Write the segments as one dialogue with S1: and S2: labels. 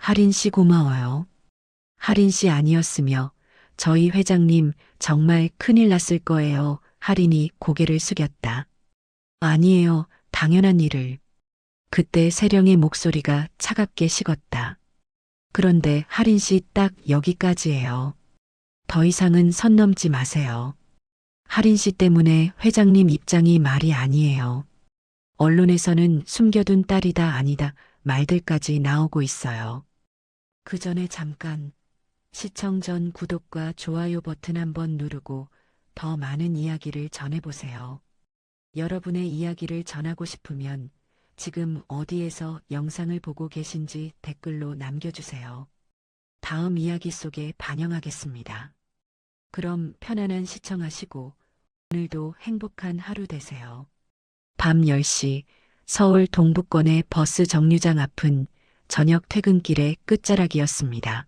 S1: 할인 씨 고마워요. 할인 씨 아니었으며 저희 회장님 정말 큰일 났을 거예요. 할인이 고개를 숙였다. 아니에요. 당연한 일을. 그때 세령의 목소리가 차갑게 식었다. 그런데 할인 씨 딱 여기까지예요. 더 이상은 선 넘지 마세요. 할인 씨 때문에 회장님 입장이 말이 아니에요. 언론에서는 숨겨둔 딸이다 아니다 말들까지 나오고 있어요. 그 전에 잠깐 시청 전 구독과 좋아요 버튼 한번 누르고 더 많은 이야기를 전해보세요. 여러분의 이야기를 전하고 싶으면 지금 어디에서 영상을 보고 계신지 댓글로 남겨주세요. 다음 이야기 속에 반영하겠습니다. 그럼 편안한 시청하시고 오늘도 행복한 하루 되세요. 밤 10시 서울 동북권의 버스 정류장 앞은 저녁 퇴근길의 끝자락이었습니다.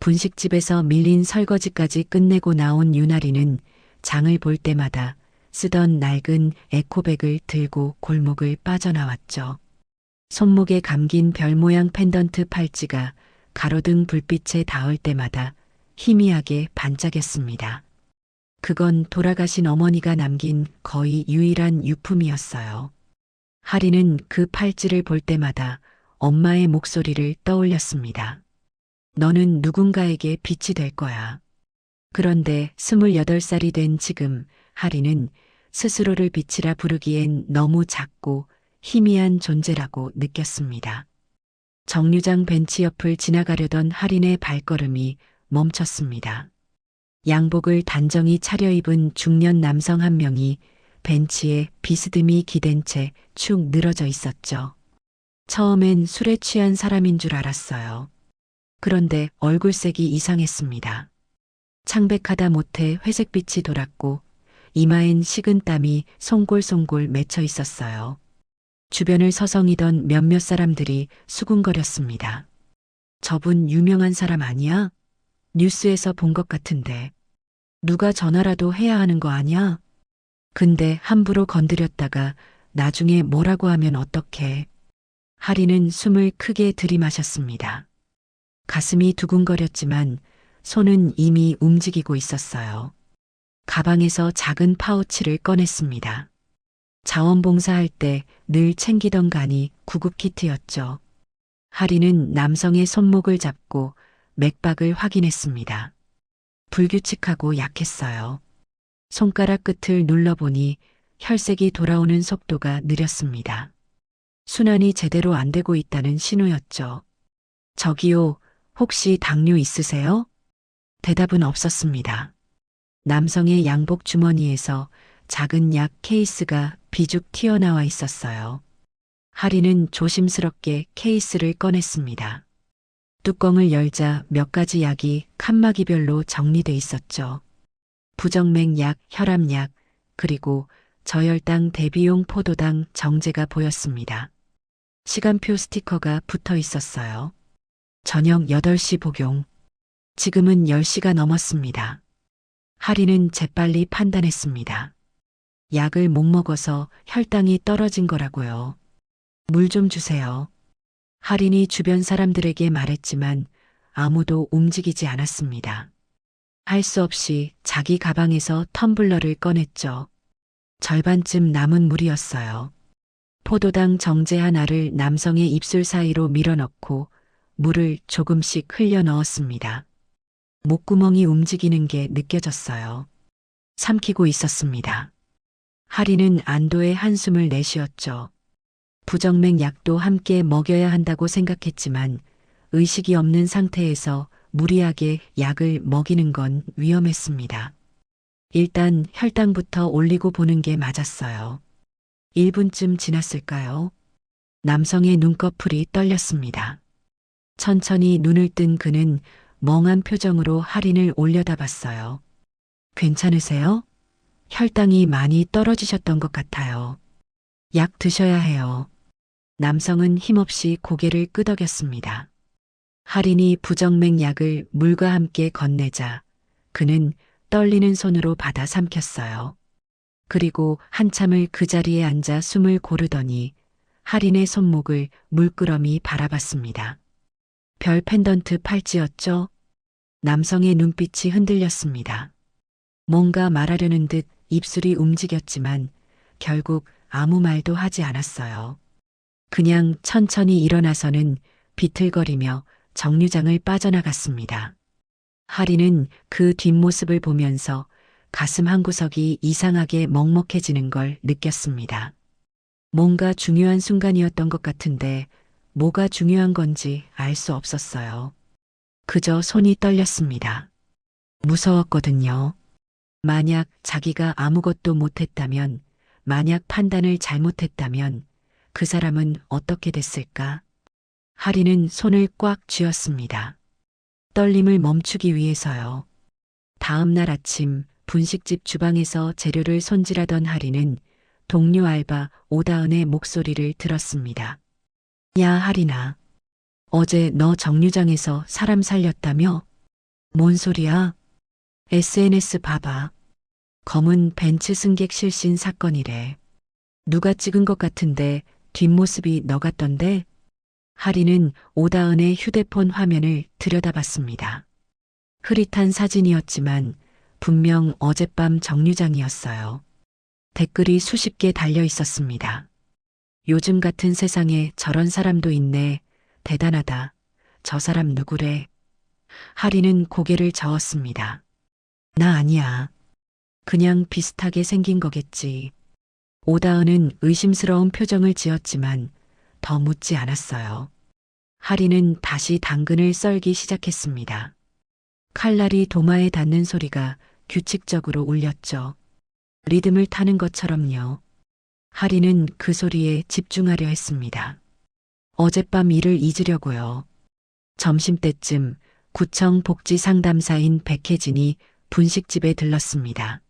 S1: 분식집에서 밀린 설거지까지 끝내고 나온 유나리는 장을 볼 때마다 쓰던 낡은 에코백을 들고 골목을 빠져나왔죠. 손목에 감긴 별 모양 펜던트 팔찌가 가로등 불빛에 닿을 때마다 희미하게 반짝였습니다. 그건 돌아가신 어머니가 남긴 거의 유일한 유품이었어요. 하리는 그 팔찌를 볼 때마다 엄마의 목소리를 떠올렸습니다. 너는 누군가에게 빛이 될 거야. 그런데 28살이 된 지금 하리는 스스로를 빛이라 부르기엔 너무 작고 희미한 존재라고 느꼈습니다. 정류장 벤치 옆을 지나가려던 하린의 발걸음이 멈췄습니다. 양복을 단정히 차려입은 중년 남성 한 명이 벤치에 비스듬히 기댄 채 축 늘어져 있었죠. 처음엔 술에 취한 사람인 줄 알았어요. 그런데 얼굴색이 이상했습니다. 창백하다 못해 회색빛이 돌았고 이마엔 식은 땀이 송골송골 맺혀 있었어요. 주변을 서성이던 몇몇 사람들이 수군거렸습니다. 저분 유명한 사람 아니야? 뉴스에서 본 것 같은데. 누가 전화라도 해야 하는 거 아니야? 근데 함부로 건드렸다가 나중에 뭐라고 하면 어떡해. 하리는 숨을 크게 들이마셨습니다. 가슴이 두근거렸지만 손은 이미 움직이고 있었어요. 가방에서 작은 파우치를 꺼냈습니다. 자원봉사할 때 늘 챙기던 간이 구급키트였죠. 하리는 남성의 손목을 잡고 맥박을 확인했습니다. 불규칙하고 약했어요. 손가락 끝을 눌러보니 혈색이 돌아오는 속도가 느렸습니다. 순환이 제대로 안 되고 있다는 신호였죠. 저기요, 혹시 당뇨 있으세요? 대답은 없었습니다. 남성의 양복 주머니에서 작은 약 케이스가 비죽 튀어나와 있었어요. 하리는 조심스럽게 케이스를 꺼냈습니다. 뚜껑을 열자 몇 가지 약이 칸막이별로 정리돼 있었죠. 부정맥약, 혈압약, 그리고 저혈당 대비용 포도당 정제가 보였습니다. 시간표 스티커가 붙어 있었어요. 저녁 8시 복용. 지금은 10시가 넘었습니다. 하리는 재빨리 판단했습니다. 약을 못 먹어서 혈당이 떨어진 거라고요. 물 좀 주세요. 하린이 주변 사람들에게 말했지만 아무도 움직이지 않았습니다. 할 수 없이 자기 가방에서 텀블러를 꺼냈죠. 절반쯤 남은 물이었어요. 포도당 정제 하나를 남성의 입술 사이로 밀어넣고 물을 조금씩 흘려 넣었습니다. 목구멍이 움직이는 게 느껴졌어요. 삼키고 있었습니다. 하리는 안도의 한숨을 내쉬었죠. 부정맥 약도 함께 먹여야 한다고 생각했지만 의식이 없는 상태에서 무리하게 약을 먹이는 건 위험했습니다. 일단 혈당부터 올리고 보는 게 맞았어요. 1분쯤 지났을까요? 남성의 눈꺼풀이 떨렸습니다. 천천히 눈을 뜬 그는 멍한 표정으로 하린을 올려다봤어요. 괜찮으세요? 혈당이 많이 떨어지셨던 것 같아요. 약 드셔야 해요. 남성은 힘없이 고개를 끄덕였습니다. 하린이 부정맥 약을 물과 함께 건네자 그는 떨리는 손으로 받아 삼켰어요. 그리고 한참을 그 자리에 앉아 숨을 고르더니 하린의 손목을 물끄러미 바라봤습니다. 별 펜던트 팔찌였죠? 남성의 눈빛이 흔들렸습니다. 뭔가 말하려는 듯 입술이 움직였지만 결국 아무 말도 하지 않았어요. 그냥 천천히 일어나서는 비틀거리며 정류장을 빠져나갔습니다. 하리는 그 뒷모습을 보면서 가슴 한구석이 이상하게 먹먹해지는 걸 느꼈습니다. 뭔가 중요한 순간이었던 것 같은데 뭐가 중요한 건지 알 수 없었어요. 그저 손이 떨렸습니다. 무서웠거든요. 만약 자기가 아무것도 못했다면, 만약 판단을 잘못했다면 그 사람은 어떻게 됐을까? 하리는 손을 꽉 쥐었습니다. 떨림을 멈추기 위해서요. 다음 날 아침 분식집 주방에서 재료를 손질하던 하리는 동료 알바 오다은의 목소리를 들었습니다. 야, 하리나. 어제 너 정류장에서 사람 살렸다며? 뭔 소리야? SNS 봐봐. 검은 벤츠 승객 실신 사건이래. 누가 찍은 것 같은데 뒷모습이 너 같던데? 하리는 오다은의 휴대폰 화면을 들여다봤습니다. 흐릿한 사진이었지만 분명 어젯밤 정류장이었어요. 댓글이 수십 개 달려 있었습니다. 요즘 같은 세상에 저런 사람도 있네. 대단하다. 저 사람 누구래? 하리는 고개를 저었습니다. 나 아니야. 그냥 비슷하게 생긴 거겠지. 오다은은 의심스러운 표정을 지었지만 더 묻지 않았어요. 하리는 다시 당근을 썰기 시작했습니다. 칼날이 도마에 닿는 소리가 규칙적으로 울렸죠. 리듬을 타는 것처럼요. 하리는 그 소리에 집중하려 했습니다. 어젯밤 일을 잊으려고요. 점심때쯤 구청 복지 상담사인 백혜진이 분식집에 들렀습니다.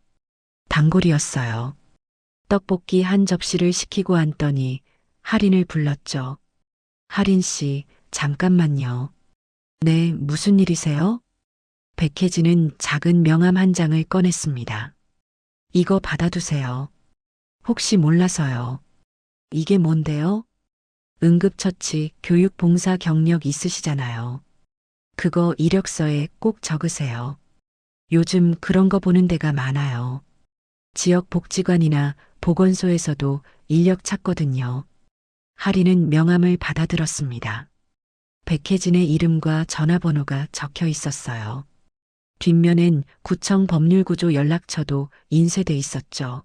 S1: 단골이었어요. 떡볶이 한 접시를 시키고 앉더니 하린을 불렀죠. 하린 씨, 잠깐만요. 네, 무슨 일이세요? 백혜진은 작은 명함 한 장을 꺼냈습니다. 이거 받아두세요. 혹시 몰라서요. 이게 뭔데요? 응급처치 교육봉사 경력 있으시잖아요. 그거 이력서에 꼭 적으세요. 요즘 그런 거 보는 데가 많아요. 지역 복지관이나 보건소에서도 인력 찾거든요. 하리는 명함을 받아들었습니다. 백혜진의 이름과 전화번호가 적혀 있었어요. 뒷면엔 구청 법률구조 연락처도 인쇄돼 있었죠.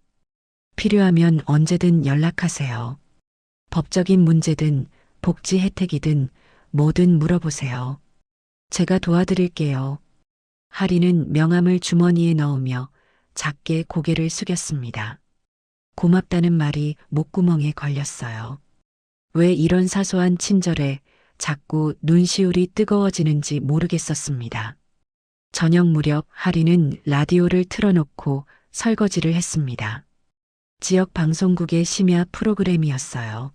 S1: 필요하면 언제든 연락하세요. 법적인 문제든 복지 혜택이든 뭐든 물어보세요. 제가 도와드릴게요. 하리는 명함을 주머니에 넣으며 작게 고개를 숙였습니다. 고맙다는 말이 목구멍에 걸렸어요. 왜 이런 사소한 친절에 자꾸 눈시울이 뜨거워지는지 모르겠었습니다. 저녁 무렵 하리는 라디오를 틀어놓고 설거지를 했습니다. 지역 방송국의 심야 프로그램이었어요.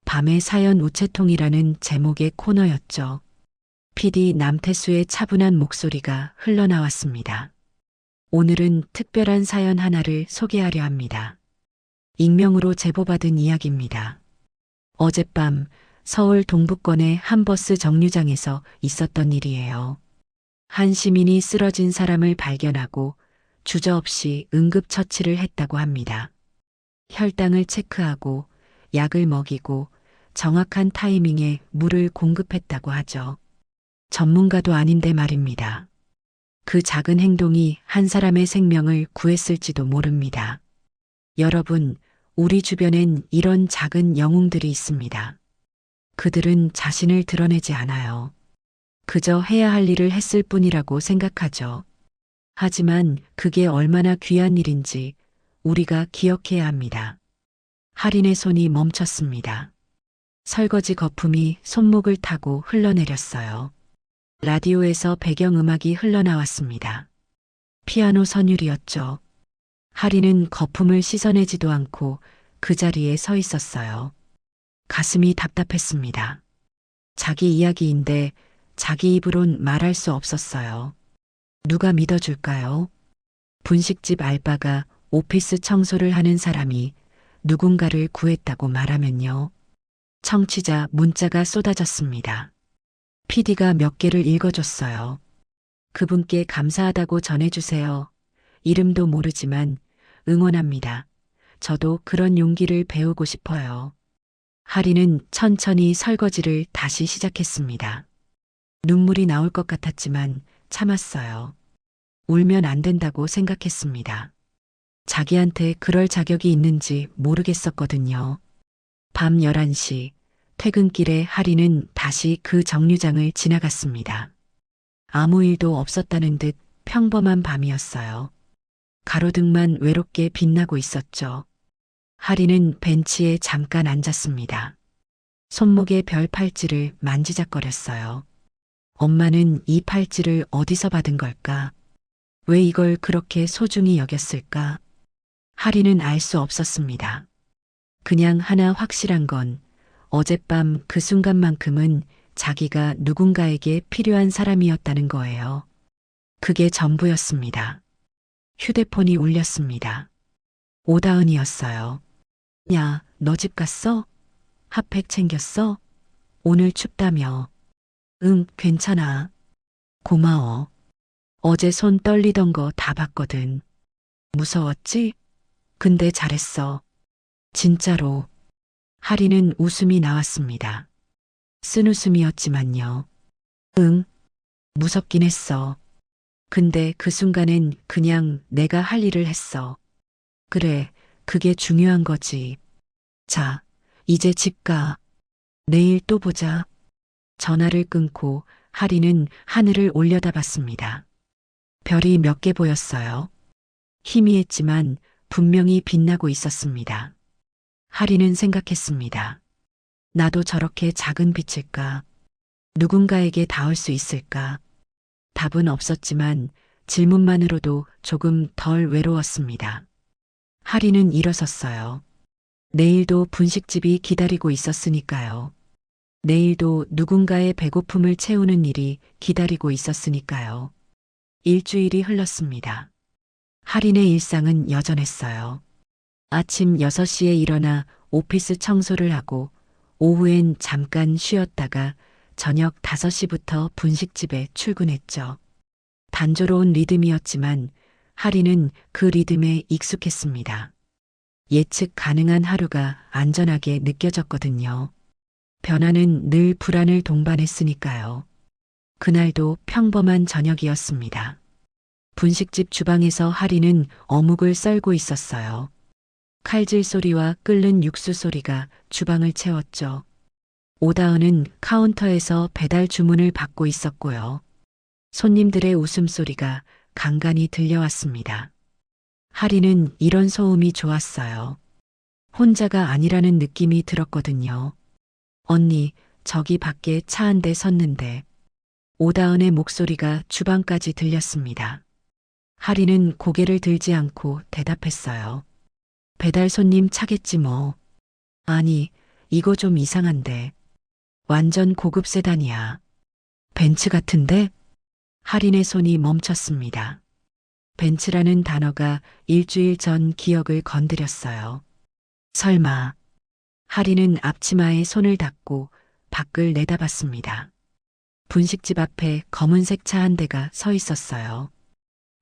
S1: 밤의 사연 우체통이라는 제목의 코너였죠. PD 남태수의 차분한 목소리가 흘러나왔습니다. 오늘은 특별한 사연 하나를 소개하려 합니다. 익명으로 제보받은 이야기입니다. 어젯밤 서울 동부권의 한 버스 정류장에서 있었던 일이에요. 한 시민이 쓰러진 사람을 발견하고 주저없이 응급처치를 했다고 합니다. 혈당을 체크하고 약을 먹이고 정확한 타이밍에 물을 공급했다고 하죠. 전문가도 아닌데 말입니다. 그 작은 행동이 한 사람의 생명을 구했을지도 모릅니다. 여러분, 우리 주변엔 이런 작은 영웅들이 있습니다. 그들은 자신을 드러내지 않아요. 그저 해야 할 일을 했을 뿐이라고 생각하죠. 하지만 그게 얼마나 귀한 일인지 우리가 기억해야 합니다. 하린의 손이 멈췄습니다. 설거지 거품이 손목을 타고 흘러내렸어요. 라디오에서 배경음악이 흘러나왔습니다. 피아노 선율이었죠. 하린은 거품을 씻어내지도 않고 그 자리에 서 있었어요. 가슴이 답답했습니다. 자기 이야기인데 자기 입으론 말할 수 없었어요. 누가 믿어줄까요? 분식집 알바가 오피스 청소를 하는 사람이 누군가를 구했다고 말하면요. 청취자 문자가 쏟아졌습니다. PD가 몇 개를 읽어줬어요. 그분께 감사하다고 전해주세요. 이름도 모르지만 응원합니다. 저도 그런 용기를 배우고 싶어요. 하리는 천천히 설거지를 다시 시작했습니다. 눈물이 나올 것 같았지만 참았어요. 울면 안 된다고 생각했습니다. 자기한테 그럴 자격이 있는지 모르겠었거든요. 밤 11시 퇴근길에 하리는 다시 그 정류장을 지나갔습니다. 아무 일도 없었다는 듯 평범한 밤이었어요. 가로등만 외롭게 빛나고 있었죠. 하리는 벤치에 잠깐 앉았습니다. 손목에 별 팔찌를 만지작거렸어요. 엄마는 이 팔찌를 어디서 받은 걸까? 왜 이걸 그렇게 소중히 여겼을까? 하리는 알 수 없었습니다. 그냥 하나 확실한 건 어젯밤 그 순간만큼은 자기가 누군가에게 필요한 사람이었다는 거예요. 그게 전부였습니다. 휴대폰이 울렸습니다. 오다은이었어요. 야, 너 집 갔어? 핫팩 챙겼어? 오늘 춥다며. 응, 괜찮아. 고마워. 어제 손 떨리던 거 다 봤거든. 무서웠지? 근데 잘했어. 진짜로. 하리는 웃음이 나왔습니다. 쓴웃음이었지만요. 응, 무섭긴 했어. 근데 그 순간엔 그냥 내가 할 일을 했어. 그래, 그게 중요한 거지. 자, 이제 집 가. 내일 또 보자. 전화를 끊고 하리는 하늘을 올려다봤습니다. 별이 몇 개 보였어요. 희미했지만 분명히 빛나고 있었습니다. 하리는 생각했습니다. 나도 저렇게 작은 빛일까? 누군가에게 닿을 수 있을까? 답은 없었지만 질문만으로도 조금 덜 외로웠습니다. 하리는 일어섰어요. 내일도 분식집이 기다리고 있었으니까요. 내일도 누군가의 배고픔을 채우는 일이 기다리고 있었으니까요. 일주일이 흘렀습니다. 하린의 일상은 여전했어요. 아침 6시에 일어나 오피스 청소를 하고 오후엔 잠깐 쉬었다가 저녁 5시부터 분식집에 출근했죠. 단조로운 리듬이었지만 하리는 그 리듬에 익숙했습니다. 예측 가능한 하루가 안전하게 느껴졌거든요. 변화는 늘 불안을 동반했으니까요. 그날도 평범한 저녁이었습니다. 분식집 주방에서 하리는 어묵을 썰고 있었어요. 칼질 소리와 끓는 육수 소리가 주방을 채웠죠. 오다은은 카운터에서 배달 주문을 받고 있었고요. 손님들의 웃음소리가 간간히 들려왔습니다. 하리는 이런 소음이 좋았어요. 혼자가 아니라는 느낌이 들었거든요. 언니, 저기 밖에 차 한 대 섰는데. 오다은의 목소리가 주방까지 들렸습니다. 하리는 고개를 들지 않고 대답했어요. 배달 손님 차겠지 뭐. 아니, 이거 좀 이상한데. 완전 고급 세단이야. 벤츠 같은데? 하린의 손이 멈췄습니다. 벤츠라는 단어가 일주일 전 기억을 건드렸어요. 설마. 하린은 앞치마에 손을 닦고 밖을 내다봤습니다. 분식집 앞에 검은색 차 한 대가 서 있었어요.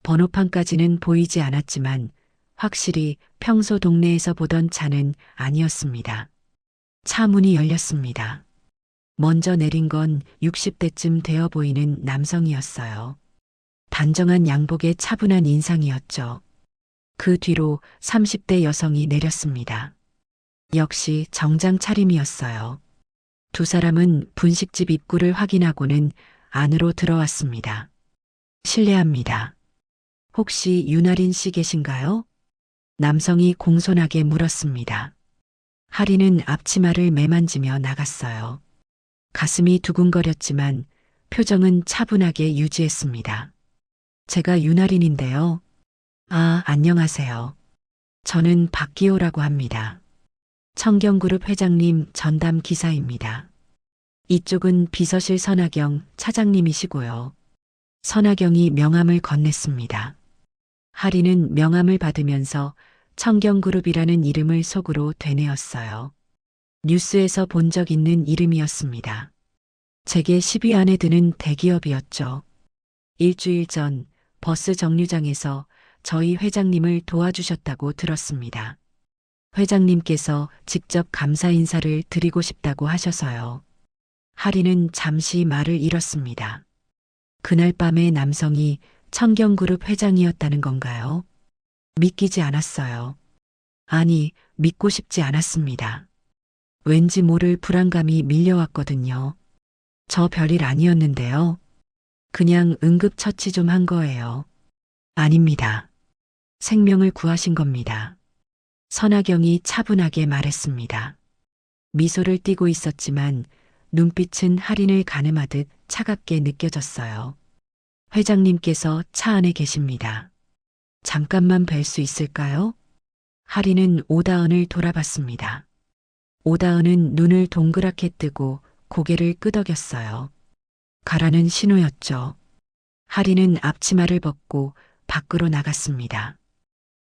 S1: 번호판까지는 보이지 않았지만 확실히 평소 동네에서 보던 차는 아니었습니다. 차 문이 열렸습니다. 먼저 내린 건 60대쯤 되어 보이는 남성이었어요. 단정한 양복에 차분한 인상이었죠. 그 뒤로 30대 여성이 내렸습니다. 역시 정장 차림이었어요. 두 사람은 분식집 입구를 확인하고는 안으로 들어왔습니다. 실례합니다. 혹시 윤아린 씨 계신가요? 남성이 공손하게 물었습니다. 하리는 앞치마를 매만지며 나갔어요. 가슴이 두근거렸지만 표정은 차분하게 유지했습니다. 제가 윤아린인데요. 아, 안녕하세요. 저는 박기호라고 합니다. 청경그룹 회장님 전담 기사입니다. 이쪽은 비서실 선하경 차장님이시고요. 선하경이 명함을 건넸습니다. 하리는 명함을 받으면서 청경그룹이라는 이름을 속으로 되뇌었어요. 뉴스에서 본 적 있는 이름이었습니다. 제게 10위 안에 드는 대기업이었죠. 일주일 전 버스 정류장에서 저희 회장님을 도와주셨다고 들었습니다. 회장님께서 직접 감사 인사를 드리고 싶다고 하셔서요. 하리는 잠시 말을 잃었습니다. 그날 밤에 남성이 청경그룹 회장이었다는 건가요? 믿기지 않았어요. 아니, 믿고 싶지 않았습니다. 왠지 모를 불안감이 밀려왔거든요. 저 별일 아니었는데요. 그냥 응급처치 좀 한 거예요. 아닙니다. 생명을 구하신 겁니다. 선하경이 차분하게 말했습니다. 미소를 띠고 있었지만 눈빛은 할인을 가늠하듯 차갑게 느껴졌어요. 회장님께서 차 안에 계십니다. 잠깐만 뵐 수 있을까요? 할인은 오다은을 돌아봤습니다. 오다은은 눈을 동그랗게 뜨고 고개를 끄덕였어요. 가라는 신호였죠. 할인은 앞치마를 벗고 밖으로 나갔습니다.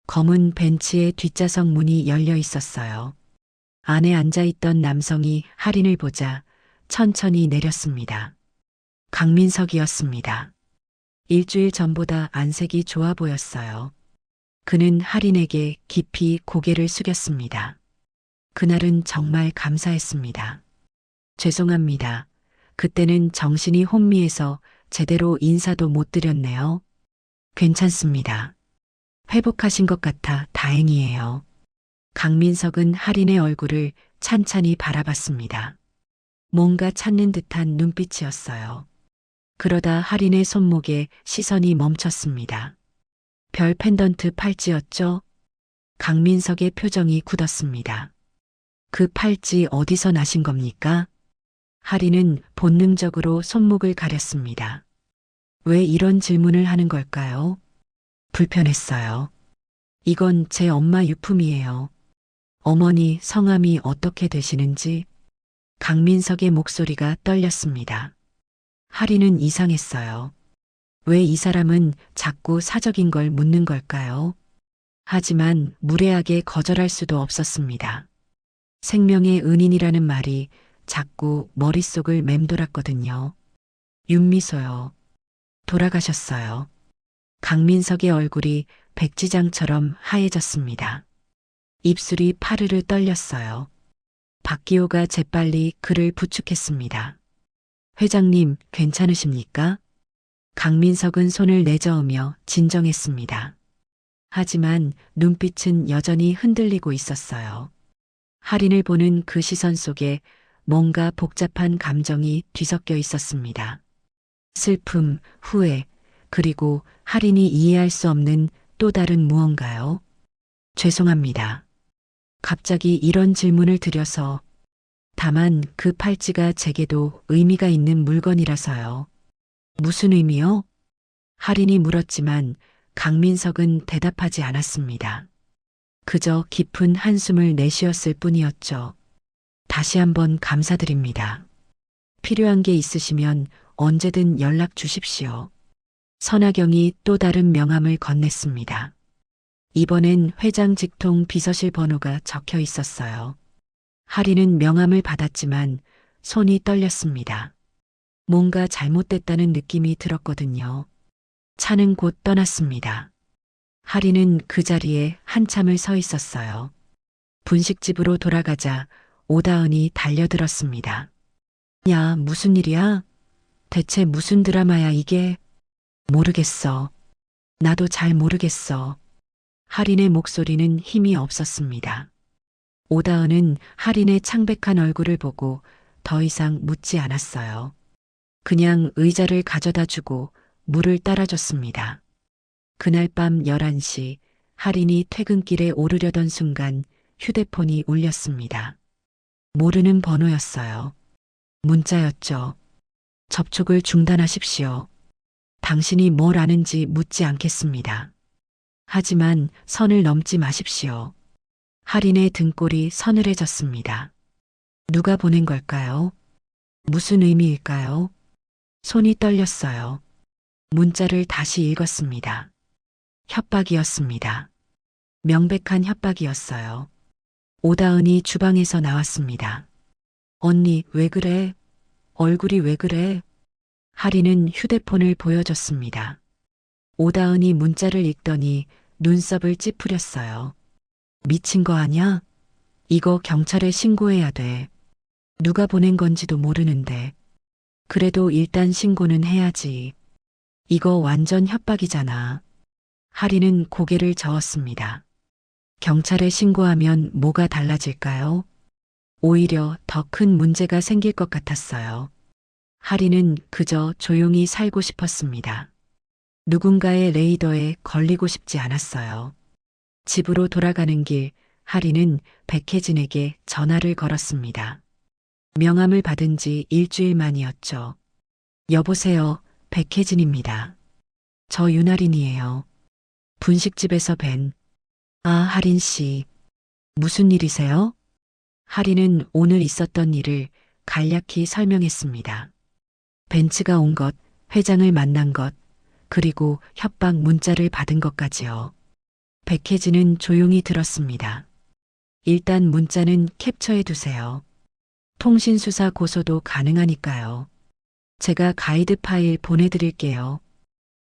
S1: 검은 벤츠의 뒷좌석 문이 열려 있었어요. 안에 앉아있던 남성이 할인을 보자 천천히 내렸습니다. 강민석이었습니다. 일주일 전보다 안색이 좋아 보였어요. 그는 할인에게 깊이 고개를 숙였습니다. 그날은 정말 감사했습니다. 죄송합니다. 그때는 정신이 혼미해서 제대로 인사도 못 드렸네요. 괜찮습니다. 회복하신 것 같아 다행이에요. 강민석은 할인의 얼굴을 찬찬히 바라봤습니다. 뭔가 찾는 듯한 눈빛이었어요. 그러다 할인의 손목에 시선이 멈췄습니다. 별 펜던트 팔찌였죠? 강민석의 표정이 굳었습니다. 그 팔찌 어디서 나신 겁니까? 할인은 본능적으로 손목을 가렸습니다. 왜 이런 질문을 하는 걸까요? 불편했어요. 이건 제 엄마 유품이에요. 어머니 성함이 어떻게 되시는지? 강민석의 목소리가 떨렸습니다. 할인은 이상했어요. 왜 이 사람은 자꾸 사적인 걸 묻는 걸까요? 하지만 무례하게 거절할 수도 없었습니다. 생명의 은인이라는 말이 자꾸 머릿속을 맴돌았거든요. 윤미소요. 돌아가셨어요. 강민석의 얼굴이 백지장처럼 하얘졌습니다. 입술이 파르르 떨렸어요. 박기호가 재빨리 그를 부축했습니다. 회장님, 괜찮으십니까? 강민석은 손을 내저으며 진정했습니다. 하지만 눈빛은 여전히 흔들리고 있었어요. 할인을 보는 그 시선 속에 뭔가 복잡한 감정이 뒤섞여 있었습니다. 슬픔, 후회, 그리고 할인이 이해할 수 없는 또 다른 무언가요? 죄송합니다. 갑자기 이런 질문을 드려서 다만 그 팔찌가 제게도 의미가 있는 물건이라서요. 무슨 의미요? 할인이 물었지만 강민석은 대답하지 않았습니다. 그저 깊은 한숨을 내쉬었을 뿐이었죠. 다시 한번 감사드립니다. 필요한 게 있으시면 언제든 연락 주십시오. 선하경이 또 다른 명함을 건넸습니다. 이번엔 회장 직통 비서실 번호가 적혀 있었어요. 할인은 명함을 받았지만 손이 떨렸습니다. 뭔가 잘못됐다는 느낌이 들었거든요. 차는 곧 떠났습니다. 할인은 그 자리에 한참을 서 있었어요. 분식집으로 돌아가자 오다은이 달려들었습니다. 야, 무슨 일이야? 대체 무슨 드라마야 이게? 모르겠어. 나도 잘 모르겠어. 할인의 목소리는 힘이 없었습니다. 오다은은 할인의 창백한 얼굴을 보고 더 이상 묻지 않았어요. 그냥 의자를 가져다 주고 물을 따라줬습니다. 그날 밤 11시 할인이 퇴근길에 오르려던 순간 휴대폰이 울렸습니다. 모르는 번호였어요. 문자였죠. 접촉을 중단하십시오. 당신이 뭘 아는지 묻지 않겠습니다. 하지만 선을 넘지 마십시오. 할인의 등골이 서늘해졌습니다. 누가 보낸 걸까요? 무슨 의미일까요? 손이 떨렸어요. 문자를 다시 읽었습니다. 협박이었습니다. 명백한 협박이었어요. 오다은이 주방에서 나왔습니다. 언니, 왜 그래? 얼굴이 왜 그래? 하리는 휴대폰을 보여줬습니다. 오다은이 문자를 읽더니 눈썹을 찌푸렸어요. 미친 거 아냐? 이거 경찰에 신고해야 돼. 누가 보낸 건지도 모르는데. 그래도 일단 신고는 해야지. 이거 완전 협박이잖아. 하리는 고개를 저었습니다. 경찰에 신고하면 뭐가 달라질까요? 오히려 더 큰 문제가 생길 것 같았어요. 하리는 그저 조용히 살고 싶었습니다. 누군가의 레이더에 걸리고 싶지 않았어요. 집으로 돌아가는 길, 하리는 백혜진에게 전화를 걸었습니다. 명함을 받은 지 일주일 만이었죠. 여보세요, 백혜진입니다. 저 윤아린이에요. 분식집에서 뵌. 아, 하린 씨. 무슨 일이세요? 하리는 오늘 있었던 일을 간략히 설명했습니다. 벤츠가 온 것, 회장을 만난 것, 그리고 협박 문자를 받은 것까지요. 백혜진은 조용히 들었습니다. 일단 문자는 캡처해 두세요. 통신수사 고소도 가능하니까요. 제가 가이드 파일 보내드릴게요.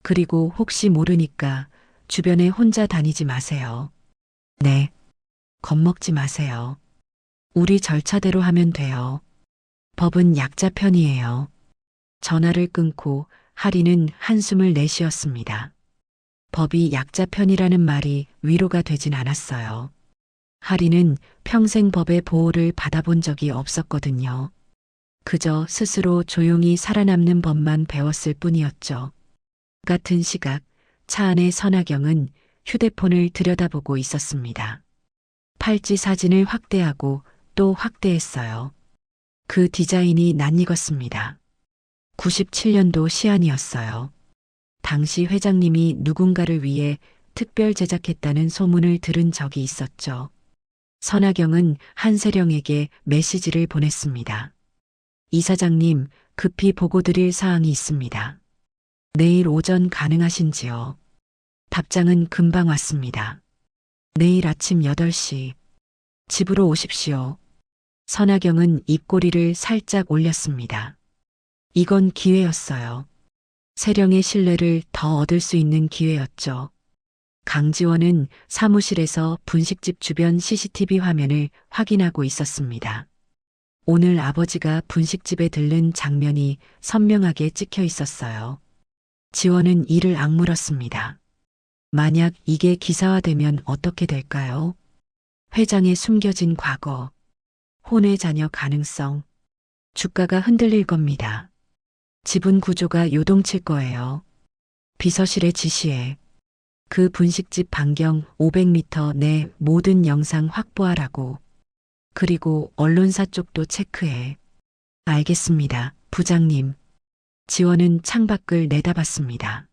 S1: 그리고 혹시 모르니까 주변에 혼자 다니지 마세요. 네. 겁먹지 마세요. 우리 절차대로 하면 돼요. 법은 약자 편이에요. 전화를 끊고 하리는 한숨을 내쉬었습니다. 법이 약자 편이라는 말이 위로가 되진 않았어요. 하리는 평생 법의 보호를 받아본 적이 없었거든요. 그저 스스로 조용히 살아남는 법만 배웠을 뿐이었죠. 같은 시각 차 안의 선하경은 휴대폰을 들여다보고 있었습니다. 팔찌 사진을 확대하고 또 확대했어요. 그 디자인이 낯익었습니다. 97년도 시안이었어요. 당시 회장님이 누군가를 위해 특별 제작했다는 소문을 들은 적이 있었죠. 선하경은 한세령에게 메시지를 보냈습니다. 이사장님, 급히 보고드릴 사항이 있습니다. 내일 오전 가능하신지요? 답장은 금방 왔습니다. 내일 아침 8시. 집으로 오십시오. 선하경은 입꼬리를 살짝 올렸습니다. 이건 기회였어요. 세령의 신뢰를 더 얻을 수 있는 기회였죠. 강지원은 사무실에서 분식집 주변 CCTV 화면을 확인하고 있었습니다. 오늘 아버지가 분식집에 들른 장면이 선명하게 찍혀 있었어요. 지원은 이를 악물었습니다. 만약 이게 기사화되면 어떻게 될까요? 회장의 숨겨진 과거, 혼외 자녀 가능성, 주가가 흔들릴 겁니다. 지분 구조가 요동칠 거예요. 비서실의 지시에 그 분식집 반경 500m 내 모든 영상 확보하라고. 그리고 언론사 쪽도 체크해. 알겠습니다, 부장님. 지원은 창밖을 내다봤습니다.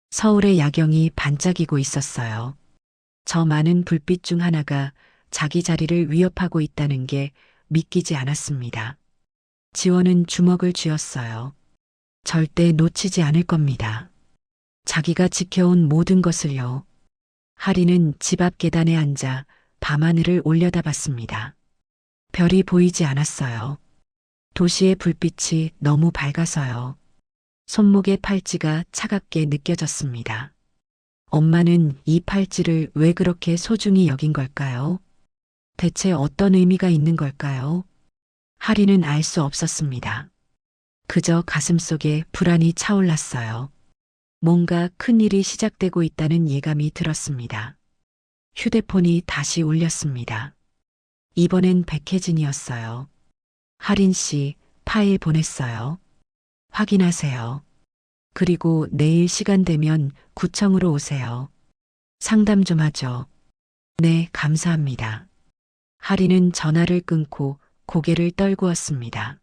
S1: 서울의 야경이 반짝이고 있었어요. 저 많은 불빛 중 하나가 자기 자리를 위협하고 있다는 게 믿기지 않았습니다. 지원은 주먹을 쥐었어요. 절대 놓치지 않을 겁니다. 자기가 지켜온 모든 것을요. 하리는 집 앞 계단에 앉아 밤하늘을 올려다봤습니다. 별이 보이지 않았어요. 도시의 불빛이 너무 밝아서요. 손목의 팔찌가 차갑게 느껴졌습니다. 엄마는 이 팔찌를 왜 그렇게 소중히 여긴 걸까요? 대체 어떤 의미가 있는 걸까요? 하리는 알 수 없었습니다. 그저 가슴속에 불안이 차올랐어요. 뭔가 큰일이 시작되고 있다는 예감이 들었습니다. 휴대폰이 다시 울렸습니다. 이번엔 백혜진이었어요. 하린 씨, 파일 보냈어요. 확인하세요. 그리고 내일 시간 되면 구청으로 오세요. 상담 좀 하죠. 네, 감사합니다. 하리는 전화를 끊고 고개를 떨구었습니다.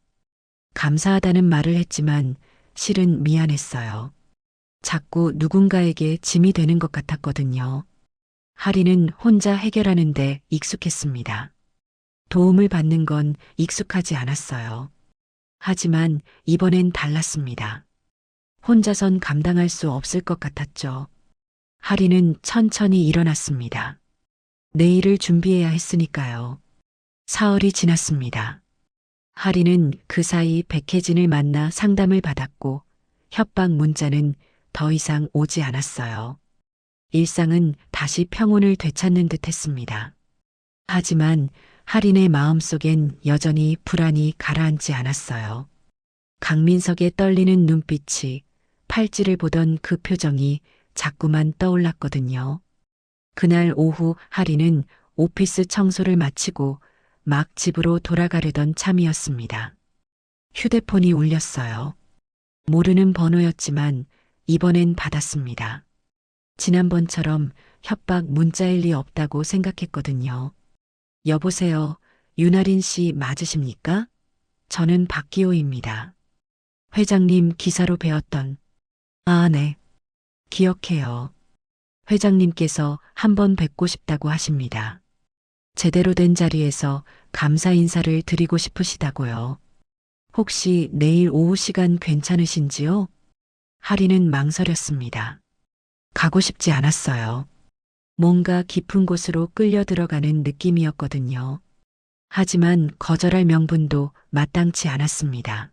S1: 감사하다는 말을 했지만 실은 미안했어요. 자꾸 누군가에게 짐이 되는 것 같았거든요. 하리는 혼자 해결하는데 익숙했습니다. 도움을 받는 건 익숙하지 않았어요. 하지만 이번엔 달랐습니다. 혼자선 감당할 수 없을 것 같았죠. 하리는 천천히 일어났습니다. 내일을 준비해야 했으니까요. 사흘이 지났습니다. 하리는 그 사이 백혜진을 만나 상담을 받았고 협박 문자는 더 이상 오지 않았어요. 일상은 다시 평온을 되찾는 듯 했습니다. 하지만 하린의 마음속엔 여전히 불안이 가라앉지 않았어요. 강민석의 떨리는 눈빛이, 팔찌를 보던 그 표정이 자꾸만 떠올랐거든요. 그날 오후 하린은 오피스 청소를 마치고 막 집으로 돌아가려던 참이었습니다. 휴대폰이 울렸어요. 모르는 번호였지만 이번엔 받았습니다. 지난번처럼 협박 문자일 리 없다고 생각했거든요. 여보세요. 윤아린 씨 맞으십니까? 저는 박기호입니다. 회장님 기사로 배웠던. 아, 네. 기억해요. 회장님께서 한번 뵙고 싶다고 하십니다. 제대로 된 자리에서 감사 인사를 드리고 싶으시다고요. 혹시 내일 오후 시간 괜찮으신지요? 하리는 망설였습니다. 가고 싶지 않았어요. 뭔가 깊은 곳으로 끌려 들어가는 느낌이었거든요. 하지만 거절할 명분도 마땅치 않았습니다.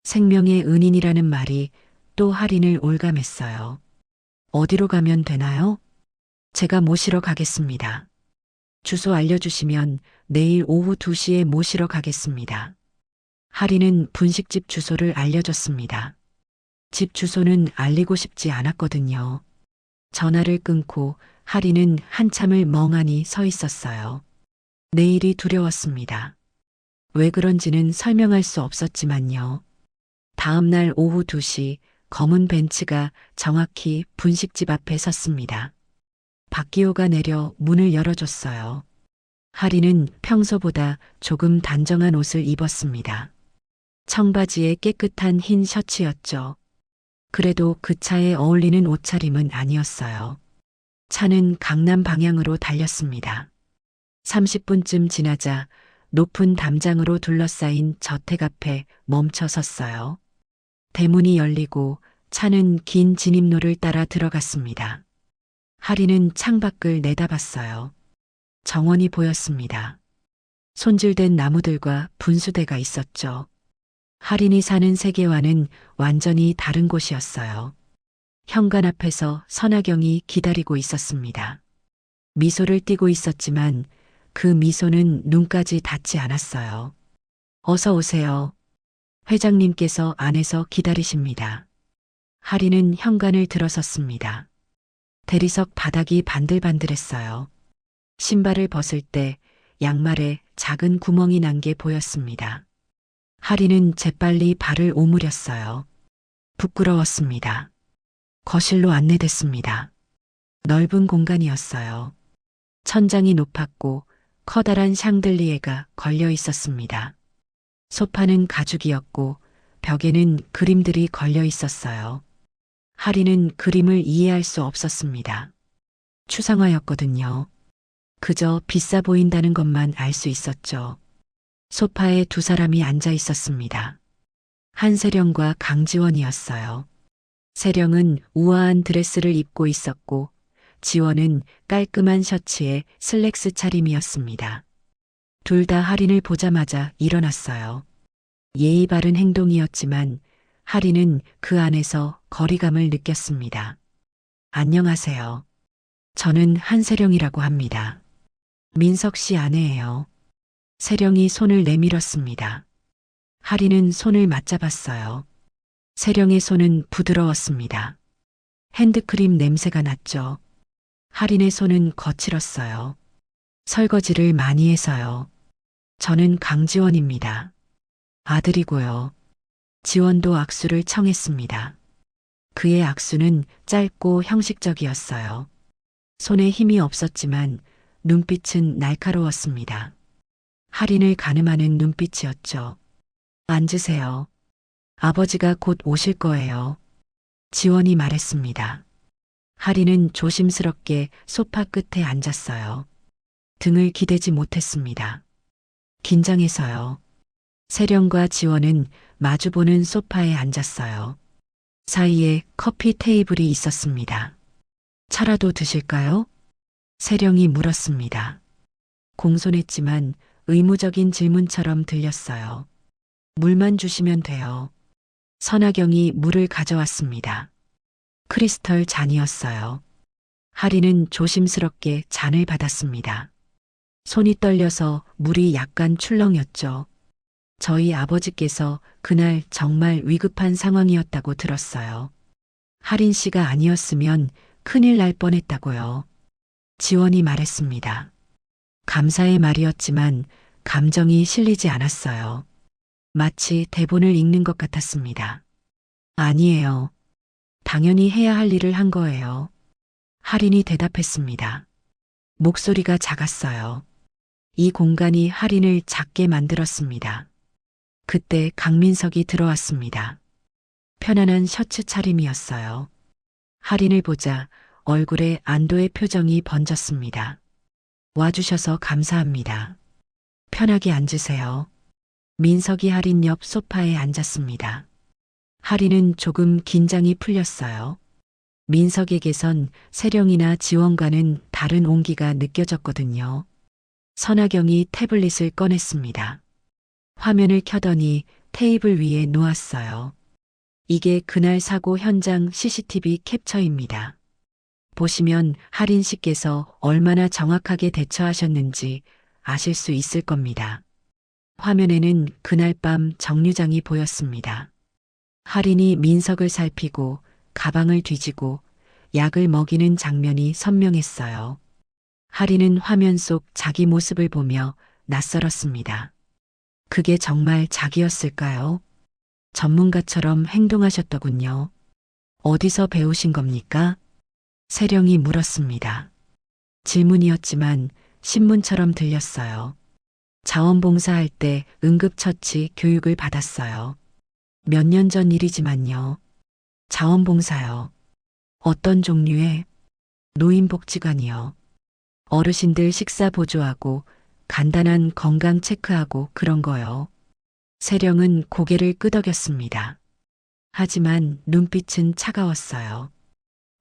S1: 생명의 은인이라는 말이 또 하린을 올감했어요. 어디로 가면 되나요? 제가 모시러 가겠습니다. 주소 알려주시면 내일 오후 2시에 모시러 가겠습니다. 하린은 분식집 주소를 알려줬습니다. 집 주소는 알리고 싶지 않았거든요. 전화를 끊고 하린은 한참을 멍하니 서 있었어요. 내일이 두려웠습니다. 왜 그런지는 설명할 수 없었지만요. 다음 날 오후 2시 검은 벤츠가 정확히 분식집 앞에 섰습니다. 박기호가 내려 문을 열어줬어요. 하리는 평소보다 조금 단정한 옷을 입었습니다. 청바지에 깨끗한 흰 셔츠였죠. 그래도 그 차에 어울리는 옷차림은 아니었어요. 차는 강남 방향으로 달렸습니다. 30분쯤 지나자 높은 담장으로 둘러싸인 저택 앞에 멈춰 섰어요. 대문이 열리고 차는 긴 진입로를 따라 들어갔습니다. 하리는 창밖을 내다봤어요. 정원이 보였습니다. 손질된 나무들과 분수대가 있었죠. 하린이 사는 세계와는 완전히 다른 곳이었어요. 현관 앞에서 선하경이 기다리고 있었습니다. 미소를 띠고 있었지만 그 미소는 눈까지 닿지 않았어요. 어서 오세요. 회장님께서 안에서 기다리십니다. 하리는 현관을 들어섰습니다. 대리석 바닥이 반들반들했어요. 신발을 벗을 때 양말에 작은 구멍이 난 게 보였습니다. 하리는 재빨리 발을 오므렸어요. 부끄러웠습니다. 거실로 안내됐습니다. 넓은 공간이었어요. 천장이 높았고 커다란 샹들리에가 걸려 있었습니다. 소파는 가죽이었고 벽에는 그림들이 걸려 있었어요. 하리는 그림을 이해할 수 없었습니다. 추상화였거든요. 그저 비싸 보인다는 것만 알 수 있었죠. 소파에 두 사람이 앉아 있었습니다. 한세령과 강지원이었어요. 세령은 우아한 드레스를 입고 있었고 지원은 깔끔한 셔츠에 슬랙스 차림이었습니다. 둘 다 하린을 보자마자 일어났어요. 예의 바른 행동이었지만 하린은 그 안에서 거리감을 느꼈습니다. 안녕하세요. 저는 한세령이라고 합니다. 민석 씨 아내예요. 세령이 손을 내밀었습니다. 하린은 손을 맞잡았어요. 세령의 손은 부드러웠습니다. 핸드크림 냄새가 났죠. 하린의 손은 거칠었어요. 설거지를 많이 해서요. 저는 강지원입니다. 아들이고요. 지원도 악수를 청했습니다. 그의 악수는 짧고 형식적이었어요. 손에 힘이 없었지만 눈빛은 날카로웠습니다. 하린을 가늠하는 눈빛이었죠. 앉으세요. 아버지가 곧 오실 거예요. 지원이 말했습니다. 하린은 조심스럽게 소파 끝에 앉았어요. 등을 기대지 못했습니다. 긴장해서요. 세령과 지원은 마주보는 소파에 앉았어요. 사이에 커피 테이블이 있었습니다. 차라도 드실까요? 세령이 물었습니다. 공손했지만 의무적인 질문처럼 들렸어요. 물만 주시면 돼요. 선하경이 물을 가져왔습니다. 크리스털 잔이었어요. 하리는 조심스럽게 잔을 받았습니다. 손이 떨려서 물이 약간 출렁였죠. 저희 아버지께서 그날 정말 위급한 상황이었다고 들었어요. 하린 씨가 아니었으면 큰일 날 뻔했다고요. 지원이 말했습니다. 감사의 말이었지만 감정이 실리지 않았어요. 마치 대본을 읽는 것 같았습니다. 아니에요. 당연히 해야 할 일을 한 거예요. 하린이 대답했습니다. 목소리가 작았어요. 이 공간이 하린을 작게 만들었습니다. 그때 강민석이 들어왔습니다. 편안한 셔츠 차림이었어요. 하린을 보자 얼굴에 안도의 표정이 번졌습니다. 와주셔서 감사합니다. 편하게 앉으세요. 민석이 하린 옆 소파에 앉았습니다. 하린은 조금 긴장이 풀렸어요. 민석에게선 세령이나 지원과는 다른 온기가 느껴졌거든요. 선하경이 태블릿을 꺼냈습니다. 화면을 켜더니 테이블 위에 놓았어요. 이게 그날 사고 현장 CCTV 캡처입니다. 보시면 하린 씨께서 얼마나 정확하게 대처하셨는지 아실 수 있을 겁니다. 화면에는 그날 밤 정류장이 보였습니다. 하린이 민석을 살피고 가방을 뒤지고 약을 먹이는 장면이 선명했어요. 하린은 화면 속 자기 모습을 보며 낯설었습니다. 그게 정말 자기였을까요? 전문가처럼 행동하셨더군요. 어디서 배우신 겁니까? 세령이 물었습니다. 질문이었지만 신문처럼 들렸어요. 자원봉사할 때 응급처치 교육을 받았어요. 몇 년 전 일이지만요. 자원봉사요. 어떤 종류의? 노인복지관이요. 어르신들 식사 보조하고 간단한 건강 체크하고 그런 거요. 세령은 고개를 끄덕였습니다. 하지만 눈빛은 차가웠어요.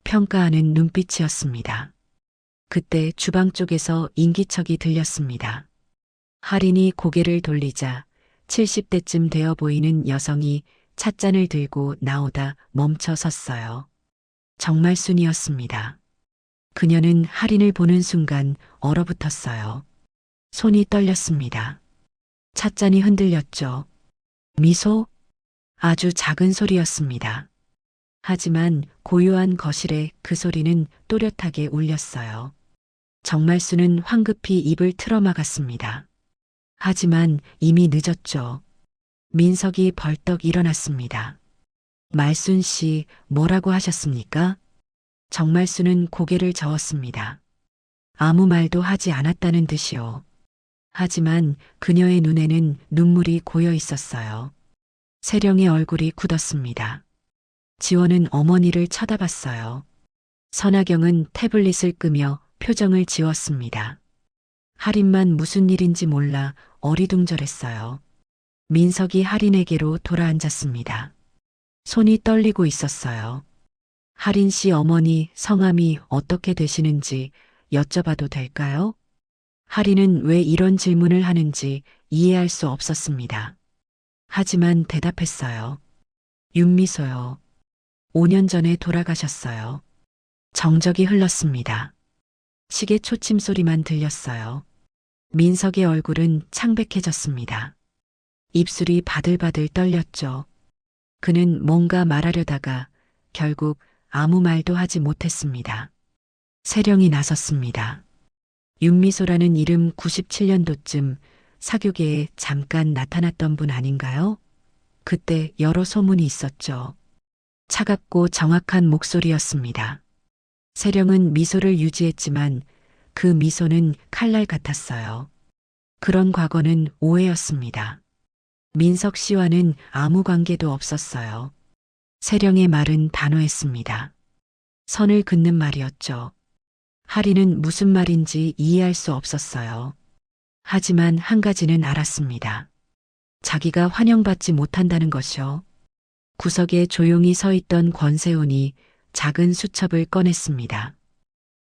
S1: 평가하는 눈빛이었습니다. 그때 주방 쪽에서 인기척이 들렸습니다. 하린이 고개를 돌리자 70대쯤 되어 보이는 여성이 찻잔을 들고 나오다 멈춰 섰어요. 정말 순이었습니다. 그녀는 하린을 보는 순간 얼어붙었어요. 손이 떨렸습니다. 찻잔이 흔들렸죠. 미소? 아주 작은 소리였습니다. 하지만 고요한 거실에 그 소리는 또렷하게 울렸어요. 정말수는 황급히 입을 틀어막았습니다. 하지만 이미 늦었죠. 민석이 벌떡 일어났습니다. 말순 씨, 뭐라고 하셨습니까? 정말수는 고개를 저었습니다. 아무 말도 하지 않았다는 듯이요. 하지만 그녀의 눈에는 눈물이 고여 있었어요. 세령의 얼굴이 굳었습니다. 지원은 어머니를 쳐다봤어요. 선하경은 태블릿을 끄며 표정을 지웠습니다. 하린만 무슨 일인지 몰라 어리둥절했어요. 민석이 하린에게로 돌아앉았습니다. 손이 떨리고 있었어요. 하린 씨 어머니 성함이 어떻게 되시는지 여쭤봐도 될까요? 하린은 왜 이런 질문을 하는지 이해할 수 없었습니다. 하지만 대답했어요. 윤미소요. 5년 전에 돌아가셨어요. 정적이 흘렀습니다. 시계 초침 소리만 들렸어요. 민석의 얼굴은 창백해졌습니다. 입술이 바들바들 떨렸죠. 그는 뭔가 말하려다가 결국 아무 말도 하지 못했습니다. 세령이 나섰습니다. 윤미소라는 이름 97년도쯤 사교계에 잠깐 나타났던 분 아닌가요? 그때 여러 소문이 있었죠. 차갑고 정확한 목소리였습니다. 세령은 미소를 유지했지만 그 미소는 칼날 같았어요. 그런 과거는 오해였습니다. 민석 씨와는 아무 관계도 없었어요. 세령의 말은 단호했습니다. 선을 긋는 말이었죠. 하리는 무슨 말인지 이해할 수 없었어요. 하지만 한 가지는 알았습니다. 자기가 환영받지 못한다는 것이요. 구석에 조용히 서 있던 권세훈이 작은 수첩을 꺼냈습니다.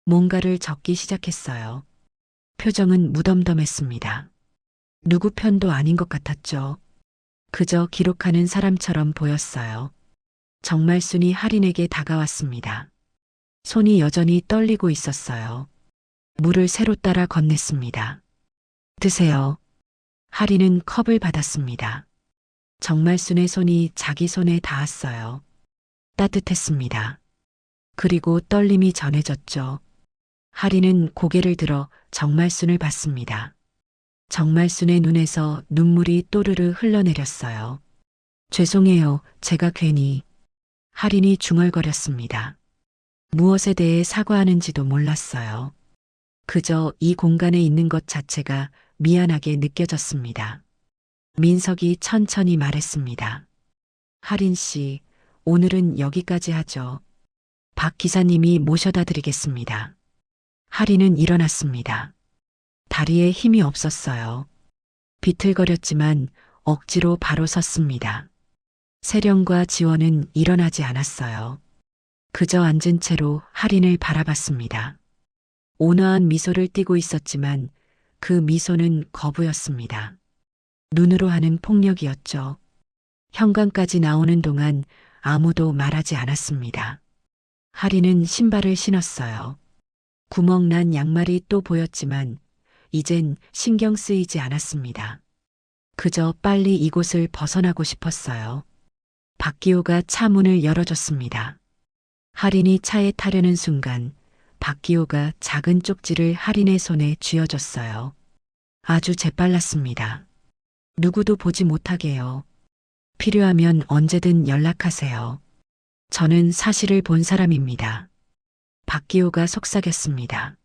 S1: 뭔가를 적기 시작했어요. 표정은 무덤덤했습니다. 누구 편도 아닌 것 같았죠. 그저 기록하는 사람처럼 보였어요. 정말순이 할인에게 다가왔습니다. 손이 여전히 떨리고 있었어요. 물을 새로 따라 건넸습니다. 드세요. 할인은 컵을 받았습니다. 정말순의 손이 자기 손에 닿았어요. 따뜻했습니다. 그리고 떨림이 전해졌죠. 할인은 고개를 들어 정말순을 봤습니다. 정말순의 눈에서 눈물이 또르르 흘러내렸어요. 죄송해요. 제가 괜히. 할인이 중얼거렸습니다. 무엇에 대해 사과하는지도 몰랐어요. 그저 이 공간에 있는 것 자체가 미안하게 느껴졌습니다. 민석이 천천히 말했습니다. 할인 씨, 오늘은 여기까지 하죠. 박 기사님이 모셔다 드리겠습니다. 할인은 일어났습니다. 다리에 힘이 없었어요. 비틀거렸지만 억지로 바로 섰습니다. 세령과 지원은 일어나지 않았어요. 그저 앉은 채로 할인을 바라봤습니다. 온화한 미소를 띠고 있었지만 그 미소는 거부였습니다. 눈으로 하는 폭력이었죠. 현관까지 나오는 동안 아무도 말하지 않았습니다. 할인은 신발을 신었어요. 구멍난 양말이 또 보였지만 이젠 신경 쓰이지 않았습니다. 그저 빨리 이곳을 벗어나고 싶었어요. 박기호가 차 문을 열어줬습니다. 할인이 차에 타려는 순간 박기호가 작은 쪽지를 할인의 손에 쥐어줬어요. 아주 재빨랐습니다. 누구도 보지 못하게요. 필요하면 언제든 연락하세요. 저는 사실을 본 사람입니다. 박기호가 속삭였습니다.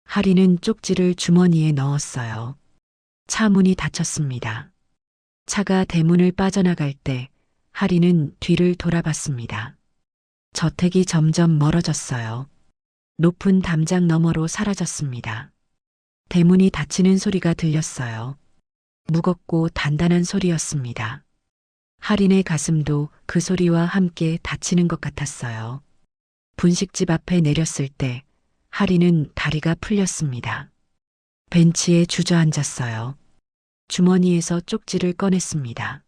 S1: 할인은 쪽지를 주머니에 넣었어요. 차 문이 닫혔습니다. 차가 대문을 빠져나갈 때 할인은 뒤를 돌아봤습니다. 저택이 점점 멀어졌어요. 높은 담장 너머로 사라졌습니다. 대문이 닫히는 소리가 들렸어요. 무겁고 단단한 소리였습니다. 할인의 가슴도 그 소리와 함께 닫히는 것 같았어요. 분식집 앞에 내렸을 때 할인은 다리가 풀렸습니다. 벤치에 주저앉았어요. 주머니에서 쪽지를 꺼냈습니다.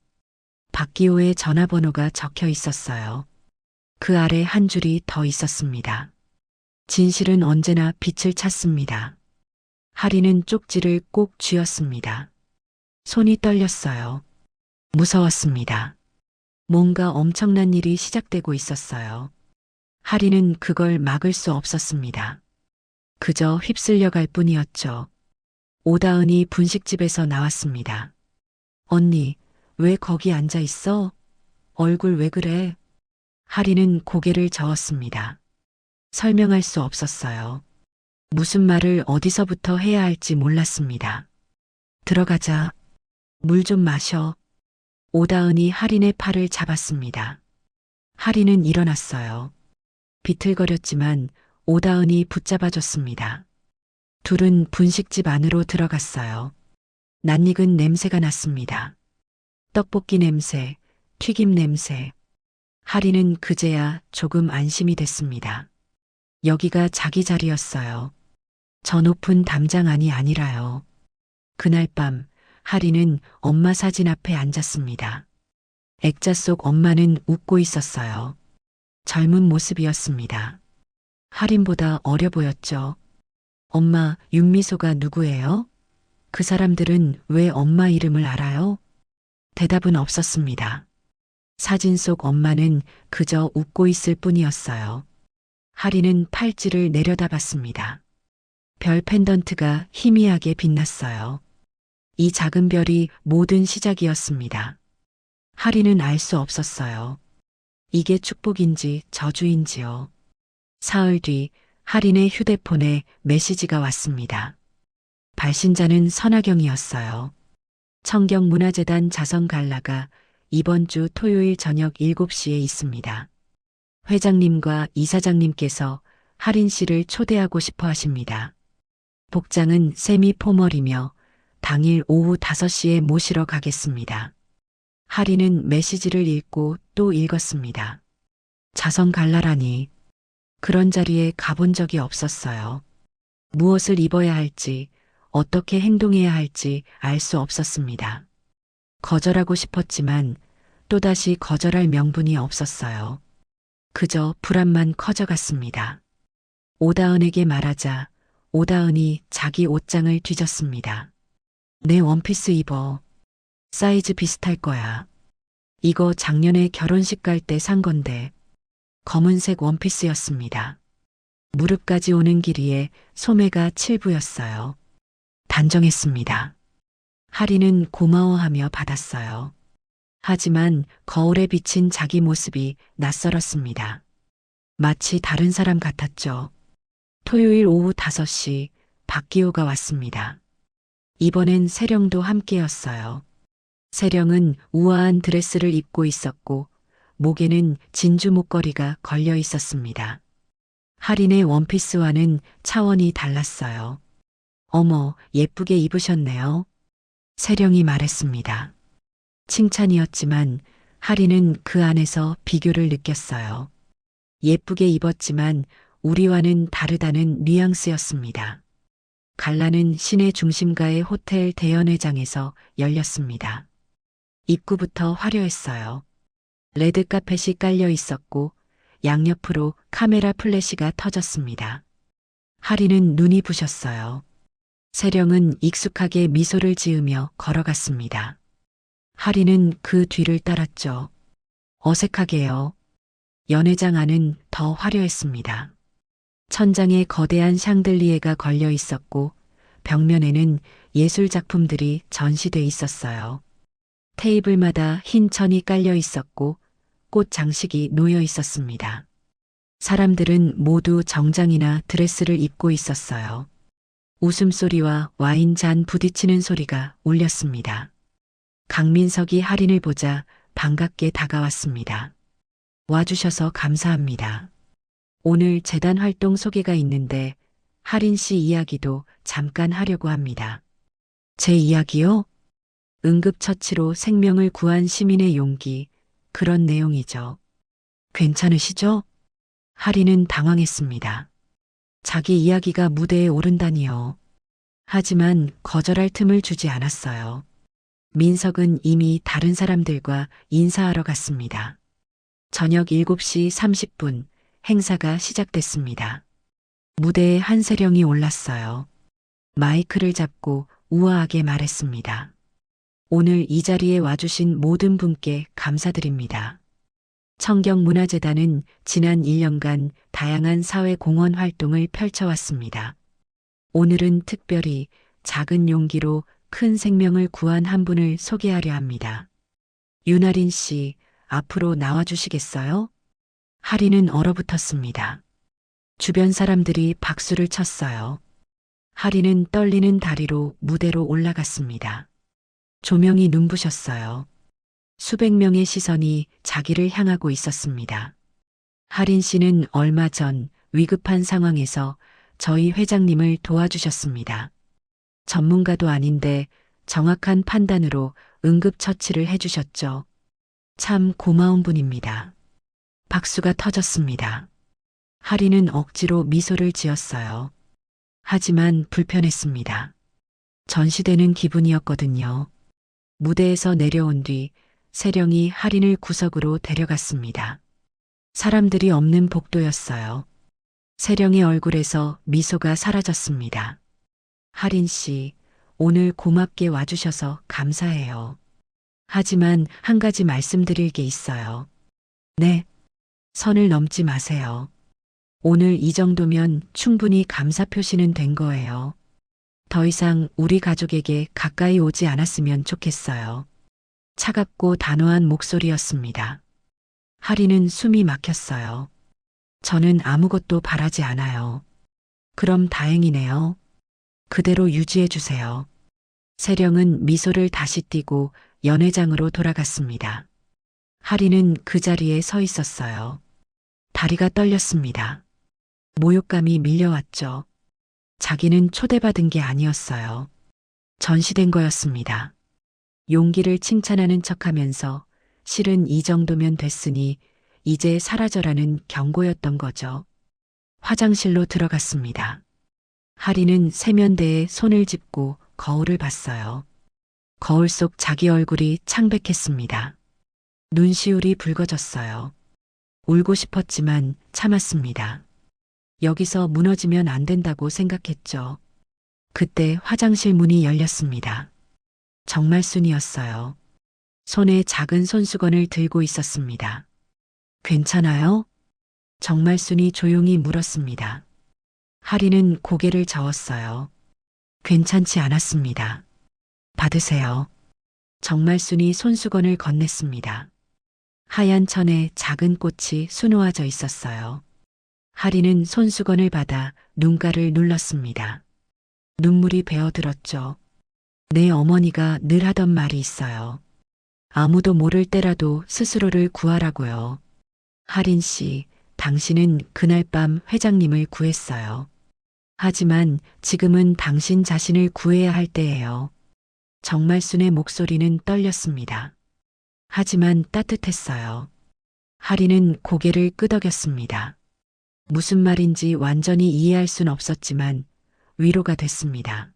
S1: 박기호의 전화번호가 적혀 있었어요. 그 아래 한 줄이 더 있었습니다. 진실은 언제나 빛을 찾습니다. 할인은 쪽지를 꼭 쥐었습니다. 손이 떨렸어요. 무서웠습니다. 뭔가 엄청난 일이 시작되고 있었어요. 할인은 그걸 막을 수 없었습니다. 그저 휩쓸려 갈 뿐이었죠. 오다은이 분식집에서 나왔습니다. 언니, 왜 거기 앉아 있어? 얼굴 왜 그래? 할인은 고개를 저었습니다. 설명할 수 없었어요. 무슨 말을 어디서부터 해야 할지 몰랐습니다. 들어가자. 물 좀 마셔. 오다은이 할인의 팔을 잡았습니다. 할인은 일어났어요. 비틀거렸지만 오다은이 붙잡아줬습니다. 둘은 분식집 안으로 들어갔어요. 낯익은 냄새가 났습니다. 떡볶이 냄새, 튀김 냄새. 할인은 그제야 조금 안심이 됐습니다. 여기가 자기 자리였어요. 저 높은 담장 안이 아니라요. 그날 밤 할인은 엄마 사진 앞에 앉았습니다. 액자 속 엄마는 웃고 있었어요. 젊은 모습이었습니다. 할인보다 어려 보였죠. 엄마, 윤미소가 누구예요? 그 사람들은 왜 엄마 이름을 알아요? 대답은 없었습니다. 사진 속 엄마는 그저 웃고 있을 뿐이었어요. 할인은 팔찌를 내려다봤습니다. 별 펜던트가 희미하게 빛났어요. 이 작은 별이 모든 시작이었습니다. 할인은 알 수 없었어요. 이게 축복인지 저주인지요. 사흘 뒤 할인의 휴대폰에 메시지가 왔습니다. 발신자는 선하경이었어요. 청경문화재단 자선갈라가 이번 주 토요일 저녁 7시에 있습니다. 회장님과 이사장님께서 할인 씨를 초대하고 싶어 하십니다. 복장은 세미 포멀이며 당일 오후 5시에 모시러 가겠습니다. 할인은 메시지를 읽고 또 읽었습니다. 자선갈라라니. 그런 자리에 가본 적이 없었어요. 무엇을 입어야 할지, 어떻게 행동해야 할지 알 수 없었습니다. 거절하고 싶었지만 또다시 거절할 명분이 없었어요. 그저 불안만 커져갔습니다. 오다은에게 말하자 오다은이 자기 옷장을 뒤졌습니다. 내 원피스 입어. 사이즈 비슷할 거야. 이거 작년에 결혼식 갈 때 산 건데. 검은색 원피스였습니다. 무릎까지 오는 길이에 소매가 7부였어요. 단정했습니다. 하리는 고마워하며 받았어요. 하지만 거울에 비친 자기 모습이 낯설었습니다. 마치 다른 사람 같았죠. 토요일 오후 5시 박기호가 왔습니다. 이번엔 세령도 함께였어요. 세령은 우아한 드레스를 입고 있었고 목에는 진주 목걸이가 걸려 있었습니다. 할인의 원피스와는 차원이 달랐어요. 어머, 예쁘게 입으셨네요. 세령이 말했습니다. 칭찬이었지만 할인은 그 안에서 비교를 느꼈어요. 예쁘게 입었지만 우리와는 다르다는 뉘앙스였습니다. 갈라는 시내 중심가의 호텔 대연회장에서 열렸습니다. 입구부터 화려했어요. 레드 카펫이 깔려 있었고 양옆으로 카메라 플래시가 터졌습니다. 하리는 눈이 부셨어요. 세령은 익숙하게 미소를 지으며 걸어갔습니다. 하리는 그 뒤를 따랐죠. 어색하게요. 연회장 안은 더 화려했습니다. 천장에 거대한 샹들리에가 걸려 있었고 벽면에는 예술 작품들이 전시돼 있었어요. 테이블마다 흰 천이 깔려 있었고 꽃 장식이 놓여 있었습니다. 사람들은 모두 정장이나 드레스를 입고 있었어요. 웃음소리와 와인잔 부딪히는 소리가 울렸습니다. 강민석이 할인을 보자 반갑게 다가왔습니다. 와주셔서 감사합니다. 오늘 재단 활동 소개가 있는데 할인 씨 이야기도 잠깐 하려고 합니다. 제 이야기요? 응급처치로 생명을 구한 시민의 용기, 그런 내용이죠. 괜찮으시죠? 할인은 당황했습니다. 자기 이야기가 무대에 오른다니요. 하지만 거절할 틈을 주지 않았어요. 민석은 이미 다른 사람들과 인사하러 갔습니다. 저녁 7시 30분 행사가 시작됐습니다. 무대에 한세령이 올랐어요. 마이크를 잡고 우아하게 말했습니다. 오늘 이 자리에 와주신 모든 분께 감사드립니다. 청경문화재단은 지난 1년간 다양한 사회공헌 활동을 펼쳐왔습니다. 오늘은 특별히 작은 용기로 큰 생명을 구한 한 분을 소개하려 합니다. 윤아린 씨, 앞으로 나와주시겠어요? 하리는 얼어붙었습니다. 주변 사람들이 박수를 쳤어요. 하리는 떨리는 다리로 무대로 올라갔습니다. 조명이 눈부셨어요. 수백 명의 시선이 자기를 향하고 있었습니다. 하린 씨는 얼마 전 위급한 상황에서 저희 회장님을 도와주셨습니다. 전문가도 아닌데 정확한 판단으로 응급처치를 해주셨죠. 참 고마운 분입니다. 박수가 터졌습니다. 하리는 억지로 미소를 지었어요. 하지만 불편했습니다. 전시되는 기분이었거든요. 무대에서 내려온 뒤 세령이 할인을 구석으로 데려갔습니다. 사람들이 없는 복도였어요. 세령의 얼굴에서 미소가 사라졌습니다. 할인 씨, 오늘 고맙게 와주셔서 감사해요. 하지만 한 가지 말씀드릴 게 있어요. 네, 선을 넘지 마세요. 오늘 이 정도면 충분히 감사 표시는 된 거예요. 더 이상 우리 가족에게 가까이 오지 않았으면 좋겠어요. 차갑고 단호한 목소리였습니다. 하리는 숨이 막혔어요. 저는 아무것도 바라지 않아요. 그럼 다행이네요. 그대로 유지해 주세요. 세령은 미소를 다시 띠고 연회장으로 돌아갔습니다. 하리는 그 자리에 서 있었어요. 다리가 떨렸습니다. 모욕감이 밀려왔죠. 자기는 초대받은 게 아니었어요. 전시된 거였습니다. 용기를 칭찬하는 척하면서 실은 이 정도면 됐으니 이제 사라져라는 경고였던 거죠. 화장실로 들어갔습니다. 하리는 세면대에 손을 짚고 거울을 봤어요. 거울 속 자기 얼굴이 창백했습니다. 눈시울이 붉어졌어요. 울고 싶었지만 참았습니다. 여기서 무너지면 안 된다고 생각했죠. 그때 화장실 문이 열렸습니다. 정말순이었어요. 손에 작은 손수건을 들고 있었습니다. 괜찮아요? 정말순이 조용히 물었습니다. 하리는 고개를 저었어요. 괜찮지 않았습니다. 받으세요. 정말순이 손수건을 건넸습니다. 하얀 천에 작은 꽃이 수놓아져 있었어요. 하리는 손수건을 받아 눈가를 눌렀습니다. 눈물이 베어들었죠. 내 어머니가 늘 하던 말이 있어요. 아무도 모를 때라도 스스로를 구하라고요. 하린 씨, 당신은 그날 밤 회장님을 구했어요. 하지만 지금은 당신 자신을 구해야 할 때예요. 정말순의 목소리는 떨렸습니다. 하지만 따뜻했어요. 하리는 고개를 끄덕였습니다. 무슨 말인지 완전히 이해할 순 없었지만 위로가 됐습니다.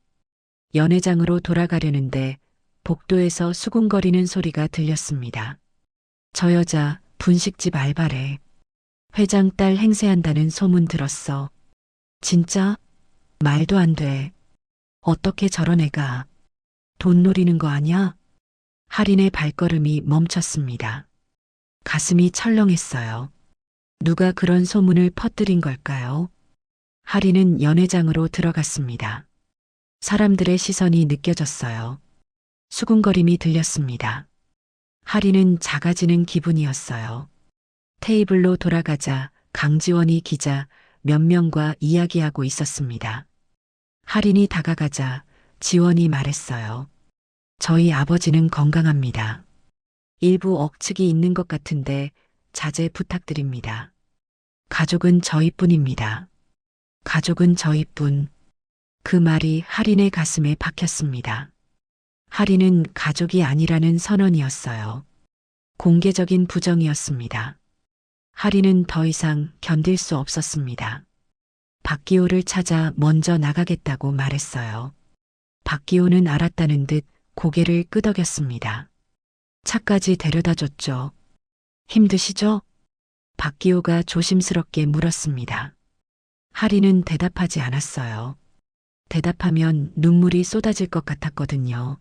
S1: 연회장으로 돌아가려는데 복도에서 수군거리는 소리가 들렸습니다. 저 여자 분식집 알바래. 회장 딸 행세한다는 소문 들었어. 진짜? 말도 안 돼. 어떻게 저런 애가. 돈 노리는 거 아냐? 할인의 발걸음이 멈췄습니다. 가슴이 철렁했어요. 누가 그런 소문을 퍼뜨린 걸까요? 할인은 연회장으로 들어갔습니다. 사람들의 시선이 느껴졌어요. 수군거림이 들렸습니다. 할인은 작아지는 기분이었어요. 테이블로 돌아가자 강지원이 기자 몇 명과 이야기하고 있었습니다. 할인이 다가가자 지원이 말했어요. 저희 아버지는 건강합니다. 일부 억측이 있는 것 같은데 자제 부탁드립니다. 가족은 저희뿐입니다. 가족은 저희뿐. 그 말이 할인의 가슴에 박혔습니다. 할인은 가족이 아니라는 선언이었어요. 공개적인 부정이었습니다. 할인은 더 이상 견딜 수 없었습니다. 박기호를 찾아 먼저 나가겠다고 말했어요. 박기호는 알았다는 듯 고개를 끄덕였습니다. 차까지 데려다 줬죠. 힘드시죠? 박기호가 조심스럽게 물었습니다. 할인은 대답하지 않았어요. 대답하면 눈물이 쏟아질 것 같았거든요.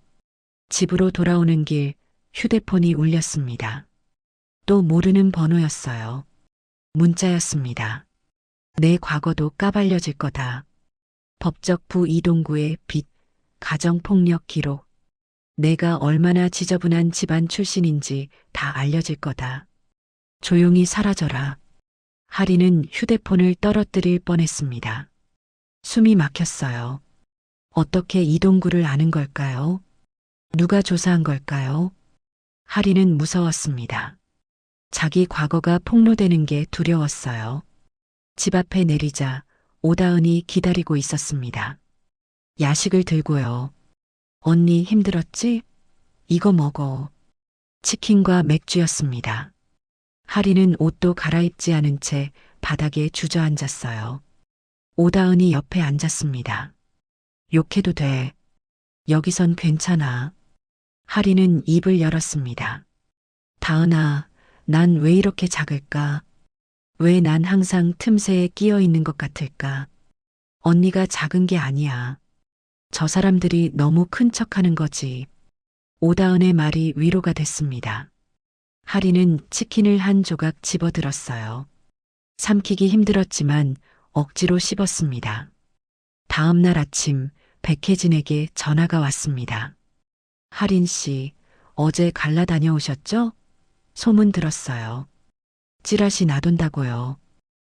S1: 집으로 돌아오는 길 휴대폰이 울렸습니다. 또 모르는 번호였어요. 문자였습니다. 내 과거도 까발려질 거다. 법적 부이동구의 빚, 가정폭력 기록. 내가 얼마나 지저분한 집안 출신인지 다 알려질 거다. 조용히 사라져라. 할인은 휴대폰을 떨어뜨릴 뻔했습니다. 숨이 막혔어요. 어떻게 이동구를 아는 걸까요? 누가 조사한 걸까요? 할인은 무서웠습니다. 자기 과거가 폭로되는 게 두려웠어요. 집 앞에 내리자 오다은이 기다리고 있었습니다. 야식을 들고요. 언니 힘들었지? 이거 먹어. 치킨과 맥주였습니다. 할인은 옷도 갈아입지 않은 채 바닥에 주저앉았어요. 오다은이 옆에 앉았습니다. 욕해도 돼. 여기선 괜찮아. 할인은 입을 열었습니다. 다은아, 난 왜 이렇게 작을까? 왜 난 항상 틈새에 끼어 있는 것 같을까? 언니가 작은 게 아니야. 저 사람들이 너무 큰 척하는 거지. 오다은의 말이 위로가 됐습니다. 할인은 치킨을 한 조각 집어들었어요. 삼키기 힘들었지만 억지로 씹었습니다. 다음 날 아침 백혜진에게 전화가 왔습니다. 할인 씨, 어제 갈라 다녀오셨죠? 소문 들었어요. 찌라시 놔둔다고요.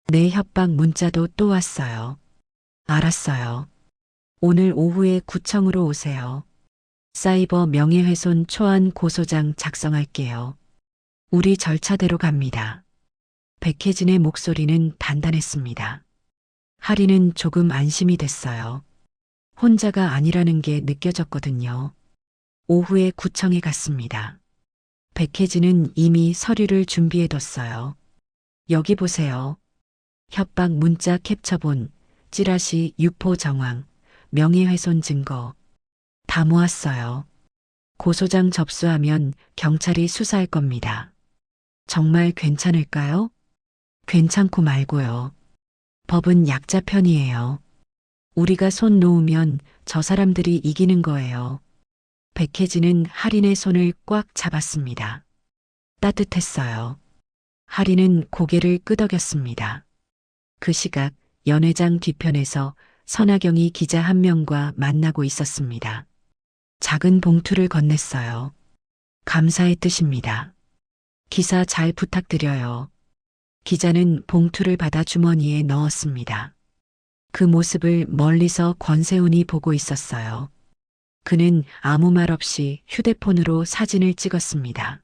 S1: 내 협박 문자도 또 왔어요. 알았어요. 오늘 오후에 구청으로 오세요. 사이버 명예훼손 초안 고소장 작성할게요. 우리 절차대로 갑니다. 백혜진의 목소리는 단단했습니다. 할인은 조금 안심이 됐어요. 혼자가 아니라는 게 느껴졌거든요. 오후에 구청에 갔습니다. 백혜진은 이미 서류를 준비해뒀어요. 여기 보세요. 협박 문자 캡처본, 찌라시 유포 정황, 명예훼손 증거. 다 모았어요. 고소장 접수하면 경찰이 수사할 겁니다. 정말 괜찮을까요? 괜찮고 말고요. 법은 약자 편이에요. 우리가 손 놓으면 저 사람들이 이기는 거예요. 백혜진은 할인의 손을 꽉 잡았습니다. 따뜻했어요. 할인은 고개를 끄덕였습니다. 그 시각 연회장 뒤편에서 선하경이 기자 한 명과 만나고 있었습니다. 작은 봉투를 건넸어요. 감사의 뜻입니다. 기사 잘 부탁드려요. 기자는 봉투를 받아 주머니에 넣었습니다. 그 모습을 멀리서 권세훈이 보고 있었어요. 그는 아무 말 없이 휴대폰으로 사진을 찍었습니다.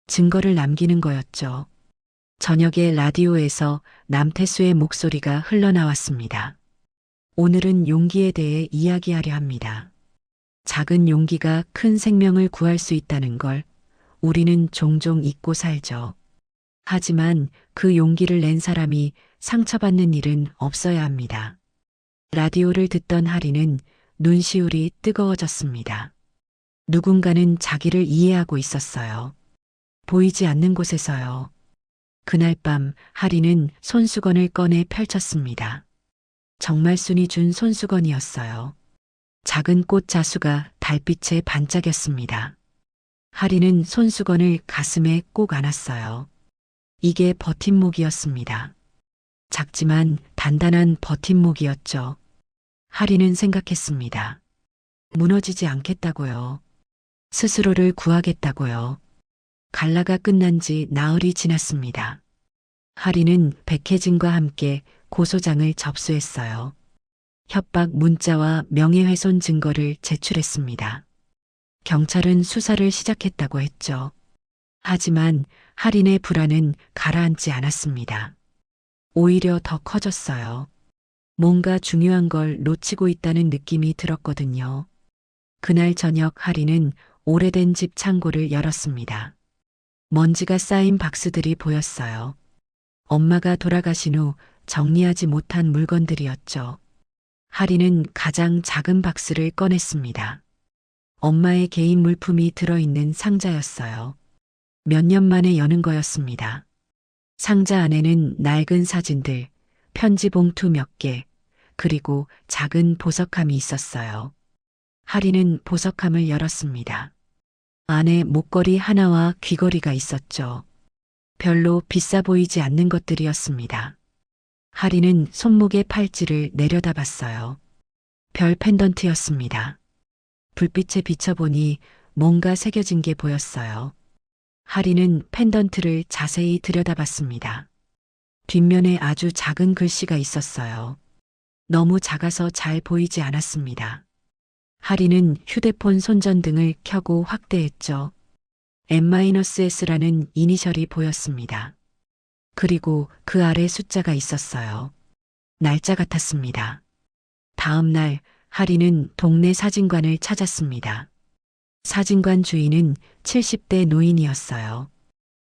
S1: 증거를 남기는 거였죠. 저녁에 라디오에서 남태수의 목소리가 흘러나왔습니다. 오늘은 용기에 대해 이야기하려 합니다. 작은 용기가 큰 생명을 구할 수 있다는 걸 우리는 종종 잊고 살죠. 하지만 그 용기를 낸 사람이 상처받는 일은 없어야 합니다. 라디오를 듣던 하리는 눈시울이 뜨거워졌습니다. 누군가는 자기를 이해하고 있었어요. 보이지 않는 곳에서요. 그날 밤 하리는 손수건을 꺼내 펼쳤습니다. 정말순이 준 손수건이었어요. 작은 꽃 자수가 달빛에 반짝였습니다. 하리는 손수건을 가슴에 꼭 안았어요. 이게 버팀목이었습니다. 작지만 단단한 버팀목이었죠. 하리는 생각했습니다. 무너지지 않겠다고요. 스스로를 구하겠다고요. 갈라가 끝난 지 나흘이 지났습니다. 하리는 백혜진과 함께 고소장을 접수했어요. 협박 문자와 명예훼손 증거를 제출했습니다. 경찰은 수사를 시작했다고 했죠. 하지만 할인의 불안은 가라앉지 않았습니다. 오히려 더 커졌어요. 뭔가 중요한 걸 놓치고 있다는 느낌이 들었거든요. 그날 저녁 할인은 오래된 집 창고를 열었습니다. 먼지가 쌓인 박스들이 보였어요. 엄마가 돌아가신 후 정리하지 못한 물건들이었죠. 할인은 가장 작은 박스를 꺼냈습니다. 엄마의 개인 물품이 들어있는 상자였어요. 몇 년 만에 여는 거였습니다. 상자 안에는 낡은 사진들, 편지 봉투 몇 개, 그리고 작은 보석함이 있었어요. 할인은 보석함을 열었습니다. 안에 목걸이 하나와 귀걸이가 있었죠. 별로 비싸 보이지 않는 것들이었습니다. 할인은 손목의 팔찌를 내려다봤어요. 별 펜던트였습니다. 불빛에 비춰보니 뭔가 새겨진 게 보였어요. 할인은 펜던트를 자세히 들여다봤습니다. 뒷면에 아주 작은 글씨가 있었어요. 너무 작아서 잘 보이지 않았습니다. 할인은 휴대폰 손전등을 켜고 확대했죠. M-S라는 이니셜이 보였습니다. 그리고 그 아래 숫자가 있었어요. 날짜 같았습니다. 다음 날 할인은 동네 사진관을 찾았습니다. 사진관 주인은 70대 노인이었어요.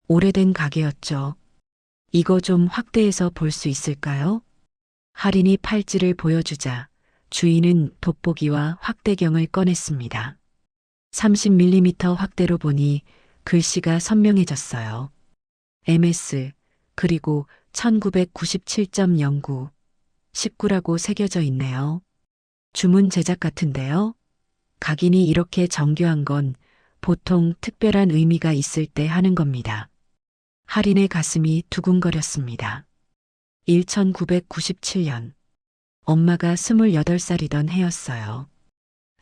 S1: 오래된 가게였죠. 이거 좀 확대해서 볼 수 있을까요? 할인이 팔찌를 보여주자 주인은 돋보기와 확대경을 꺼냈습니다. 30mm 확대로 보니 글씨가 선명해졌어요. MS 그리고 1997.09 19라고 새겨져 있네요. 주문 제작 같은데요. 각인이 이렇게 정교한 건 보통 특별한 의미가 있을 때 하는 겁니다. 할인의 가슴이 두근거렸습니다. 1997년 엄마가 28살이던 해였어요.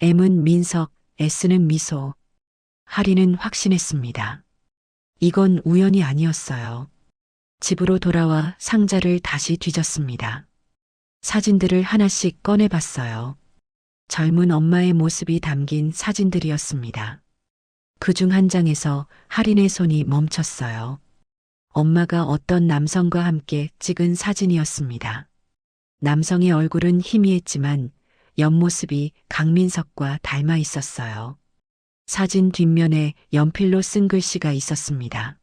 S1: M은 민석, S는 미소. 할인은 확신했습니다. 이건 우연이 아니었어요. 집으로 돌아와 상자를 다시 뒤졌습니다. 사진들을 하나씩 꺼내봤어요. 젊은 엄마의 모습이 담긴 사진들이었습니다. 그중 한 장에서 할인의 손이 멈췄어요. 엄마가 어떤 남성과 함께 찍은 사진이었습니다. 남성의 얼굴은 희미했지만 옆모습이 강민석과 닮아 있었어요. 사진 뒷면에 연필로 쓴 글씨가 있었습니다.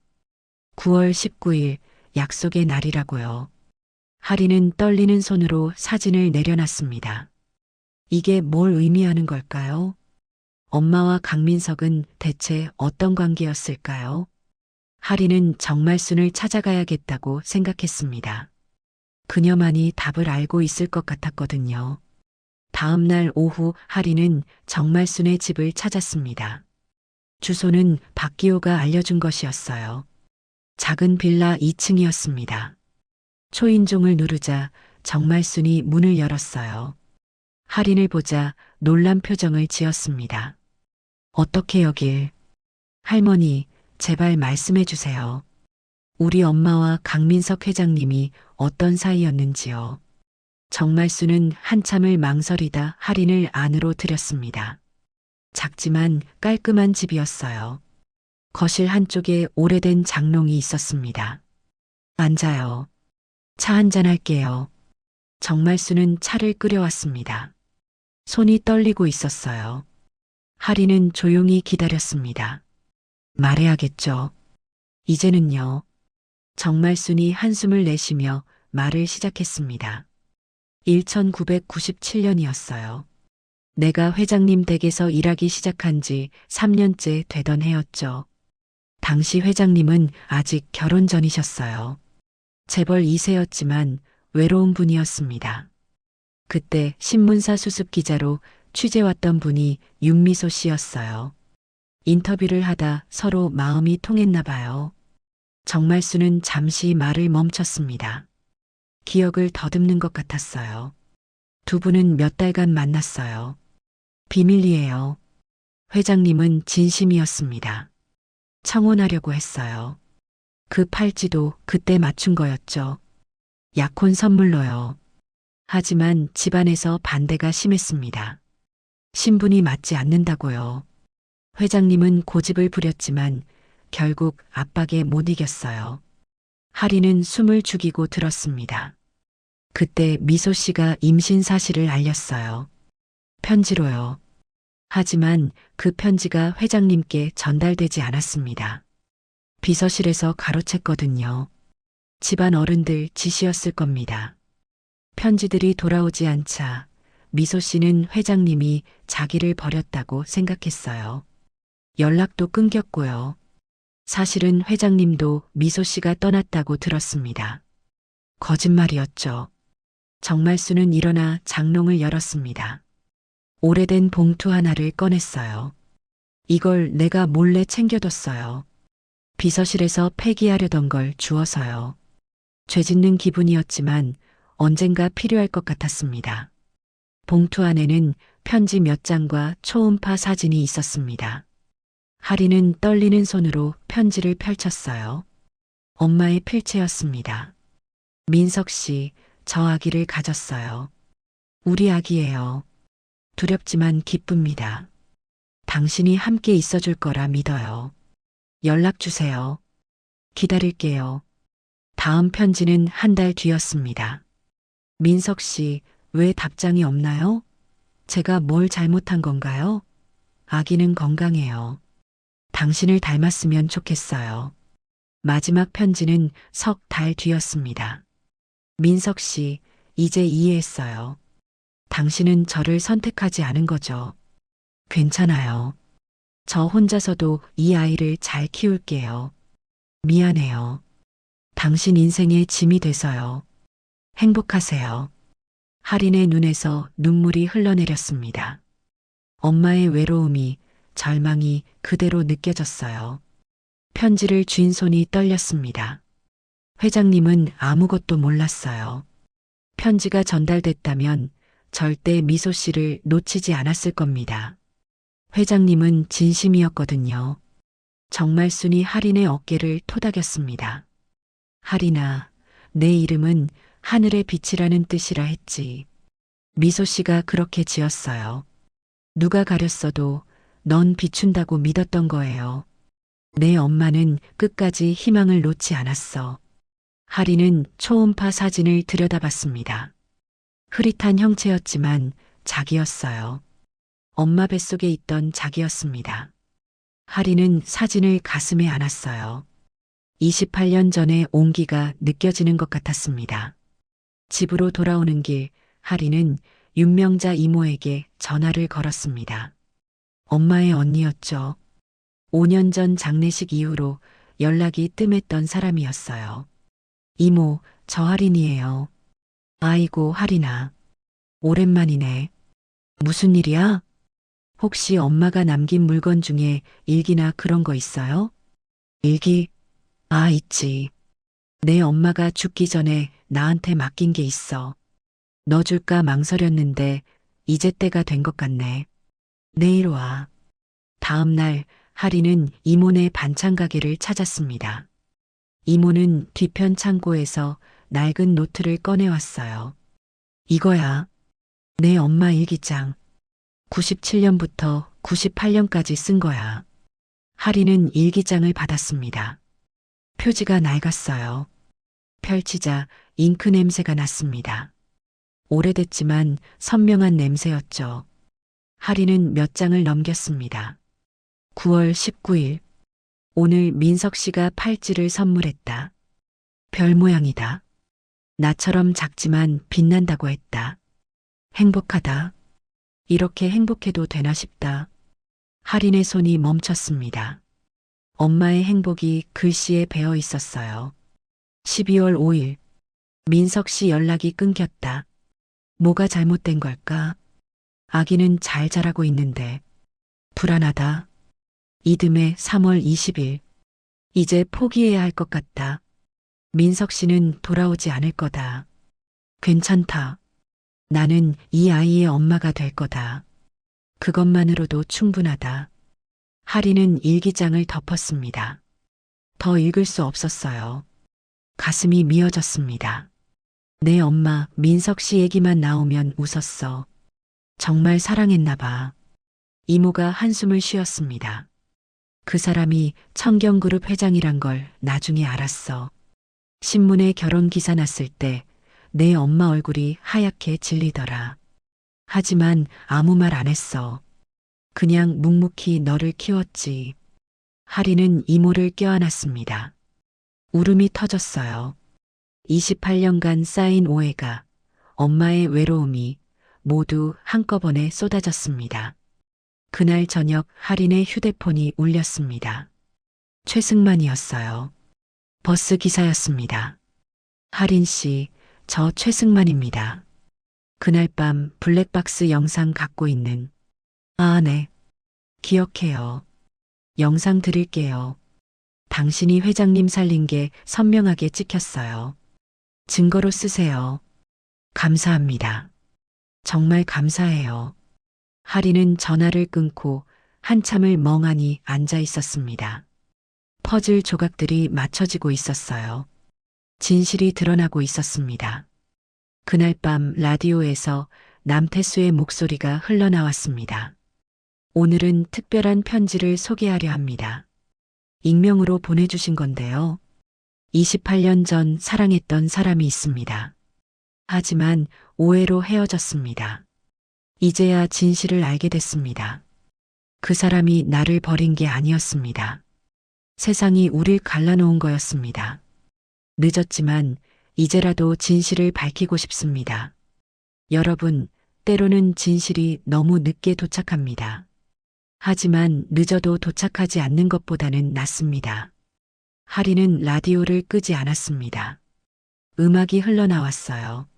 S1: 9월 19일 약속의 날이라고요. 할인은 떨리는 손으로 사진을 내려놨습니다. 이게 뭘 의미하는 걸까요? 엄마와 강민석은 대체 어떤 관계였을까요? 하리는 정말순을 찾아가야겠다고 생각했습니다. 그녀만이 답을 알고 있을 것 같았거든요. 다음 날 오후 하리는 정말순의 집을 찾았습니다. 주소는 박기호가 알려준 것이었어요. 작은 빌라 2층이었습니다. 초인종을 누르자 정말순이 문을 열었어요. 할인을 보자 놀란 표정을 지었습니다. 어떻게 여길? 할머니, 제발 말씀해 주세요. 우리 엄마와 강민석 회장님이 어떤 사이였는지요. 정말순은 한참을 망설이다 할인을 안으로 들였습니다. 작지만 깔끔한 집이었어요. 거실 한쪽에 오래된 장롱이 있었습니다. 앉아요. 차 한잔 할게요. 정말순은 차를 끓여왔습니다. 손이 떨리고 있었어요. 하리는 조용히 기다렸습니다. 말해야겠죠. 이제는요. 정말순이 한숨을 내쉬며 말을 시작했습니다. 1997년이었어요. 내가 회장님 댁에서 일하기 시작한 지 3년째 되던 해였죠. 당시 회장님은 아직 결혼 전이셨어요. 재벌 2세였지만 외로운 분이었습니다. 그때 신문사 수습 기자로 취재 왔던 분이 윤미소 씨였어요. 인터뷰를 하다 서로 마음이 통했나 봐요. 정말순은 잠시 말을 멈췄습니다. 기억을 더듬는 것 같았어요. 두 분은 몇 달간 만났어요. 비밀이에요. 회장님은 진심이었습니다. 청혼하려고 했어요. 그 팔찌도 그때 맞춘 거였죠. 약혼 선물로요. 하지만 집안에서 반대가 심했습니다. 신분이 맞지 않는다고요. 회장님은 고집을 부렸지만 결국 압박에 못 이겼어요. 하리는 숨을 죽이고 들었습니다. 그때 미소 씨가 임신 사실을 알렸어요. 편지로요. 하지만 그 편지가 회장님께 전달되지 않았습니다. 비서실에서 가로챘거든요. 집안 어른들 지시였을 겁니다. 편지들이 돌아오지 않자 미소 씨는 회장님이 자기를 버렸다고 생각했어요. 연락도 끊겼고요. 사실은 회장님도 미소 씨가 떠났다고 들었습니다. 거짓말이었죠. 정말순은 일어나 장롱을 열었습니다. 오래된 봉투 하나를 꺼냈어요. 이걸 내가 몰래 챙겨뒀어요. 비서실에서 폐기하려던 걸 주어서요. 죄 짓는 기분이었지만 언젠가 필요할 것 같았습니다. 봉투 안에는 편지 몇 장과 초음파 사진이 있었습니다. 하리는 떨리는 손으로 편지를 펼쳤어요. 엄마의 필체였습니다. 민석 씨, 저 아기를 가졌어요. 우리 아기예요. 두렵지만 기쁩니다. 당신이 함께 있어줄 거라 믿어요. 연락 주세요. 기다릴게요. 다음 편지는 한 달 뒤였습니다. 민석 씨, 왜 답장이 없나요? 제가 뭘 잘못한 건가요? 아기는 건강해요. 당신을 닮았으면 좋겠어요. 마지막 편지는 석 달 뒤였습니다. 민석 씨, 이제 이해했어요. 당신은 저를 선택하지 않은 거죠. 괜찮아요. 저 혼자서도 이 아이를 잘 키울게요. 미안해요. 당신 인생의 짐이 돼서요. 행복하세요. 하린의 눈에서 눈물이 흘러내렸습니다. 엄마의 외로움이, 절망이 그대로 느껴졌어요. 편지를 쥔 손이 떨렸습니다. 회장님은 아무것도 몰랐어요. 편지가 전달됐다면 절대 미소 씨를 놓치지 않았을 겁니다. 회장님은 진심이었거든요. 정말순이 하린의 어깨를 토닥였습니다. 하린아, 내 이름은 하늘의 빛이라는 뜻이라 했지. 미소 씨가 그렇게 지었어요. 누가 가렸어도 넌 비춘다고 믿었던 거예요. 내 엄마는 끝까지 희망을 놓지 않았어. 하리는 초음파 사진을 들여다봤습니다. 흐릿한 형체였지만 자기였어요. 엄마 뱃속에 있던 자기였습니다. 하리는 사진을 가슴에 안았어요. 28년 전의 온기가 느껴지는 것 같았습니다. 집으로 돌아오는 길, 하리는 윤명자 이모에게 전화를 걸었습니다. 엄마의 언니였죠. 5년 전 장례식 이후로 연락이 뜸했던 사람이었어요. 이모, 저 할인이에요. 아이고, 할인아. 오랜만이네. 무슨 일이야? 혹시 엄마가 남긴 물건 중에 일기나 그런 거 있어요? 일기? 아, 있지. 내 엄마가 죽기 전에 나한테 맡긴 게 있어. 너 줄까 망설였는데 이제 때가 된 것 같네. 내일 와. 다음 날 하리는 이모네 반찬 가게를 찾았습니다. 이모는 뒤편 창고에서 낡은 노트를 꺼내왔어요. 이거야. 내 엄마 일기장. 97년부터 98년까지 쓴 거야. 하리는 일기장을 받았습니다. 표지가 낡았어요. 펼치자 잉크 냄새가 났습니다. 오래됐지만 선명한 냄새였죠. 하리는 몇 장을 넘겼습니다. 9월 19일. 오늘 민석 씨가 팔찌를 선물했다. 별 모양이다. 나처럼 작지만 빛난다고 했다. 행복하다. 이렇게 행복해도 되나 싶다. 할인의 손이 멈췄습니다. 엄마의 행복이 글씨에 배어 있었어요. 12월 5일. 민석 씨 연락이 끊겼다. 뭐가 잘못된 걸까? 아기는 잘 자라고 있는데. 불안하다. 이듬해 3월 20일. 이제 포기해야 할 것 같다. 민석 씨는 돌아오지 않을 거다. 괜찮다. 나는 이 아이의 엄마가 될 거다. 그것만으로도 충분하다. 하리는 일기장을 덮었습니다. 더 읽을 수 없었어요. 가슴이 미어졌습니다. 내 엄마 민석 씨 얘기만 나오면 웃었어. 정말 사랑했나 봐. 이모가 한숨을 쉬었습니다. 그 사람이 청경그룹 회장이란 걸 나중에 알았어. 신문에 결혼 기사 났을 때 내 엄마 얼굴이 하얗게 질리더라. 하지만 아무 말 안 했어. 그냥 묵묵히 너를 키웠지. 하리는 이모를 껴안았습니다. 울음이 터졌어요. 28년간 쌓인 오해가, 엄마의 외로움이 모두 한꺼번에 쏟아졌습니다. 그날 저녁 하린의 휴대폰이 울렸습니다. 최승만이었어요. 버스 기사였습니다. 하린 씨, 저 최승만입니다. 그날 밤 블랙박스 영상 갖고 있는. 아, 네. 기억해요. 영상 드릴게요. 당신이 회장님 살린 게 선명하게 찍혔어요. 증거로 쓰세요. 감사합니다. 정말 감사해요. 하리는 전화를 끊고 한참을 멍하니 앉아 있었습니다. 퍼즐 조각들이 맞춰지고 있었어요. 진실이 드러나고 있었습니다. 그날 밤 라디오에서 남태수의 목소리가 흘러나왔습니다. 오늘은 특별한 편지를 소개하려 합니다. 익명으로 보내주신 건데요. 28년 전 사랑했던 사람이 있습니다. 하지만 오해로 헤어졌습니다. 이제야 진실을 알게 됐습니다. 그 사람이 나를 버린 게 아니었습니다. 세상이 우릴 갈라놓은 거였습니다. 늦었지만 이제라도 진실을 밝히고 싶습니다. 여러분, 때로는 진실이 너무 늦게 도착합니다. 하지만 늦어도 도착하지 않는 것보다는 낫습니다. 하리는 라디오를 끄지 않았습니다. 음악이 흘러나왔어요.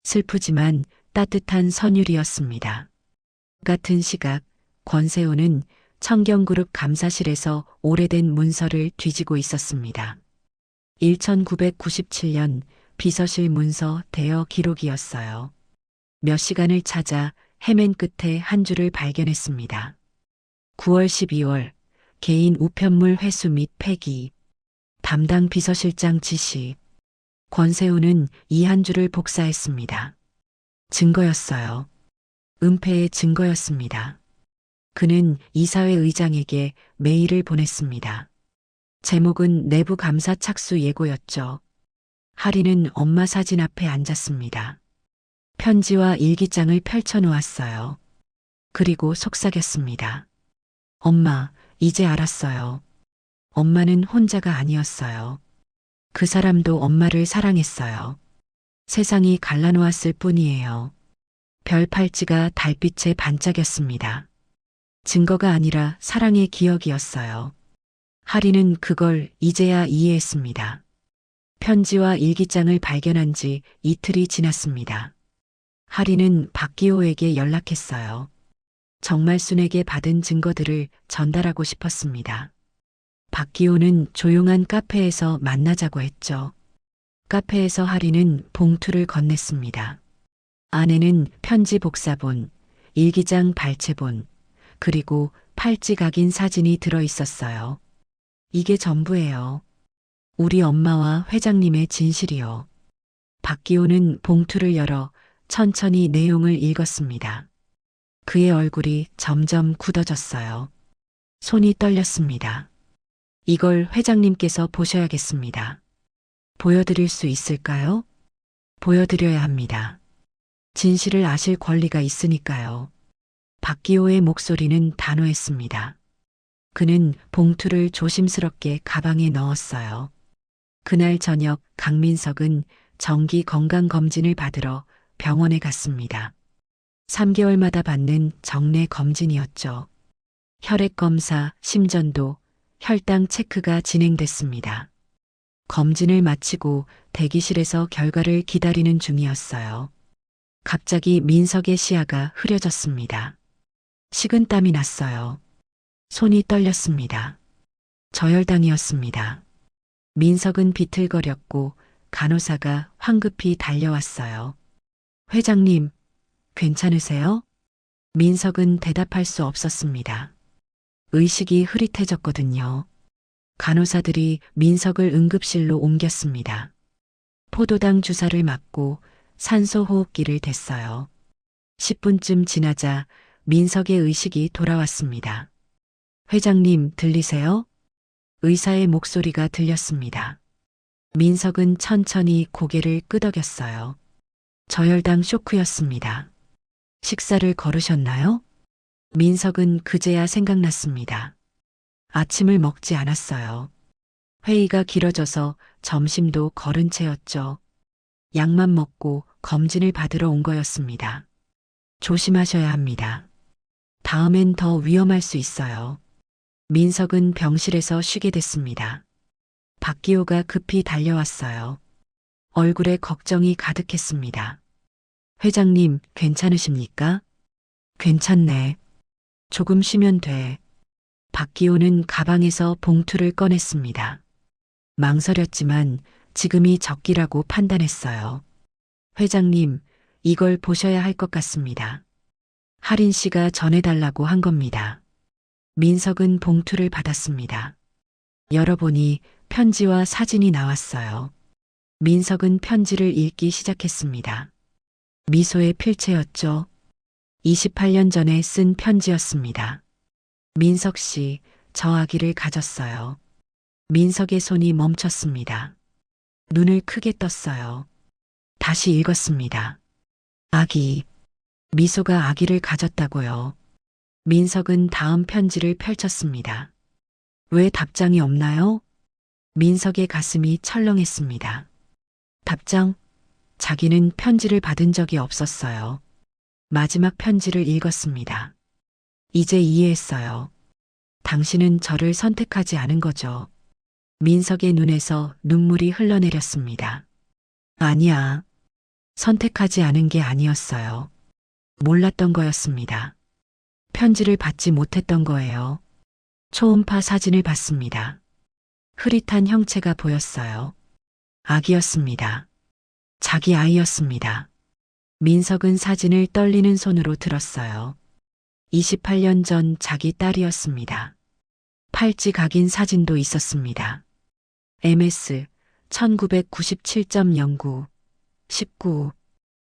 S1: 슬프지만 따뜻한 선율이었습니다. 같은 시각, 권세호는 청경그룹 감사실에서 오래된 문서를 뒤지고 있었습니다. 1997년 비서실 문서 대여 기록이었어요. 몇 시간을 찾아 헤맨 끝에 한 줄을 발견했습니다. 9월 12월 개인 우편물 회수 및 폐기. 담당 비서실장 지시. 권세우는 이 한 줄을 복사했습니다. 증거였어요. 은폐의 증거였습니다. 그는 이사회 의장에게 메일을 보냈습니다. 제목은 내부 감사 착수 예고였죠. 하리는 엄마 사진 앞에 앉았습니다. 편지와 일기장을 펼쳐놓았어요. 그리고 속삭였습니다. 엄마, 이제 알았어요. 엄마는 혼자가 아니었어요. 그 사람도 엄마를 사랑했어요. 세상이 갈라놓았을 뿐이에요. 별 팔찌가 달빛에 반짝였습니다. 증거가 아니라 사랑의 기억이었어요. 하리는 그걸 이제야 이해했습니다. 편지와 일기장을 발견한 지 이틀이 지났습니다. 하리는 박기호에게 연락했어요. 정말순에게 받은 증거들을 전달하고 싶었습니다. 박기호는 조용한 카페에서 만나자고 했죠. 카페에서 하리는 봉투를 건넸습니다. 안에는 편지 복사본, 일기장 발췌본, 그리고 팔찌 각인 사진이 들어 있었어요. 이게 전부예요. 우리 엄마와 회장님의 진실이요. 박기호는 봉투를 열어 천천히 내용을 읽었습니다. 그의 얼굴이 점점 굳어졌어요. 손이 떨렸습니다. 이걸 회장님께서 보셔야겠습니다. 보여드릴 수 있을까요? 보여드려야 합니다. 진실을 아실 권리가 있으니까요. 박기호의 목소리는 단호했습니다. 그는 봉투를 조심스럽게 가방에 넣었어요. 그날 저녁 강민석은 정기 건강검진을 받으러 병원에 갔습니다. 3개월마다 받는 정례 검진이었죠. 혈액검사, 심전도, 혈당 체크가 진행됐습니다. 검진을 마치고 대기실에서 결과를 기다리는 중이었어요. 갑자기 민석의 시야가 흐려졌습니다. 식은땀이 났어요. 손이 떨렸습니다. 저혈당이었습니다. 민석은 비틀거렸고 간호사가 황급히 달려왔어요. 회장님, 괜찮으세요? 민석은 대답할 수 없었습니다. 의식이 흐릿해졌거든요. 간호사들이 민석을 응급실로 옮겼습니다. 포도당 주사를 맞고 산소 호흡기를 댔어요. 10분쯤 지나자 민석의 의식이 돌아왔습니다. 회장님, 들리세요? 의사의 목소리가 들렸습니다. 민석은 천천히 고개를 끄덕였어요. 저혈당 쇼크였습니다. 식사를 거르셨나요? 민석은 그제야 생각났습니다. 아침을 먹지 않았어요. 회의가 길어져서 점심도 거른 채였죠. 약만 먹고 검진을 받으러 온 거였습니다. 조심하셔야 합니다. 다음엔 더 위험할 수 있어요. 민석은 병실에서 쉬게 됐습니다. 박기호가 급히 달려왔어요. 얼굴에 걱정이 가득했습니다. 회장님, 괜찮으십니까? 괜찮네. 조금 쉬면 돼. 박기호는 가방에서 봉투를 꺼냈습니다. 망설였지만 지금이 적기라고 판단했어요. 회장님, 이걸 보셔야 할 것 같습니다. 하린 씨가 전해달라고 한 겁니다. 민석은 봉투를 받았습니다. 열어보니 편지와 사진이 나왔어요. 민석은 편지를 읽기 시작했습니다. 미소의 필체였죠. 28년 전에 쓴 편지였습니다. 민석 씨, 저 아기를 가졌어요. 민석의 손이 멈췄습니다. 눈을 크게 떴어요. 다시 읽었습니다. 아기. 미소가 아기를 가졌다고요. 민석은 다음 편지를 펼쳤습니다. 왜 답장이 없나요? 민석의 가슴이 철렁했습니다. 답장? 자기는 편지를 받은 적이 없었어요. 마지막 편지를 읽었습니다. 이제 이해했어요. 당신은 저를 선택하지 않은 거죠. 민석의 눈에서 눈물이 흘러내렸습니다. 아니야. 선택하지 않은 게 아니었어요. 몰랐던 거였습니다. 편지를 받지 못했던 거예요. 초음파 사진을 봤습니다. 흐릿한 형체가 보였어요. 아기였습니다. 자기 아이였습니다. 민석은 사진을 떨리는 손으로 들었어요. 28년 전 자기 딸이었습니다. 팔찌 각인 사진도 있었습니다. MS 1997.09 19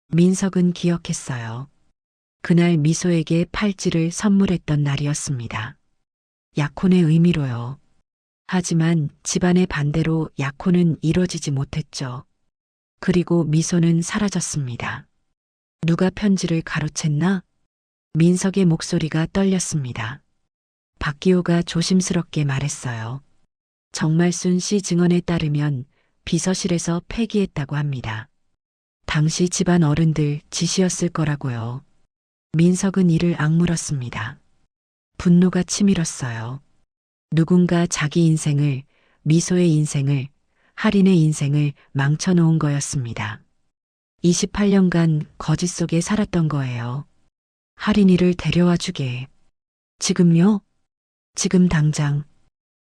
S1: 민석은 기억했어요. 그날 미소에게 팔찌를 선물했던 날이었습니다. 약혼의 의미로요. 하지만 집안의 반대로 약혼은 이루어지지 못했죠. 그리고 미소는 사라졌습니다. 누가 편지를 가로챘나? 민석의 목소리가 떨렸습니다. 박기호가 조심스럽게 말했어요. 정말순 씨 증언에 따르면 비서실에서 폐기했다고 합니다. 당시 집안 어른들 지시였을 거라고요. 민석은 이를 악물었습니다. 분노가 치밀었어요. 누군가 자기 인생을, 미소의 인생을, 할인의 인생을 망쳐놓은 거였습니다. 28년간 거짓 속에 살았던 거예요. 할인이를 데려와 주게. 지금요? 지금 당장.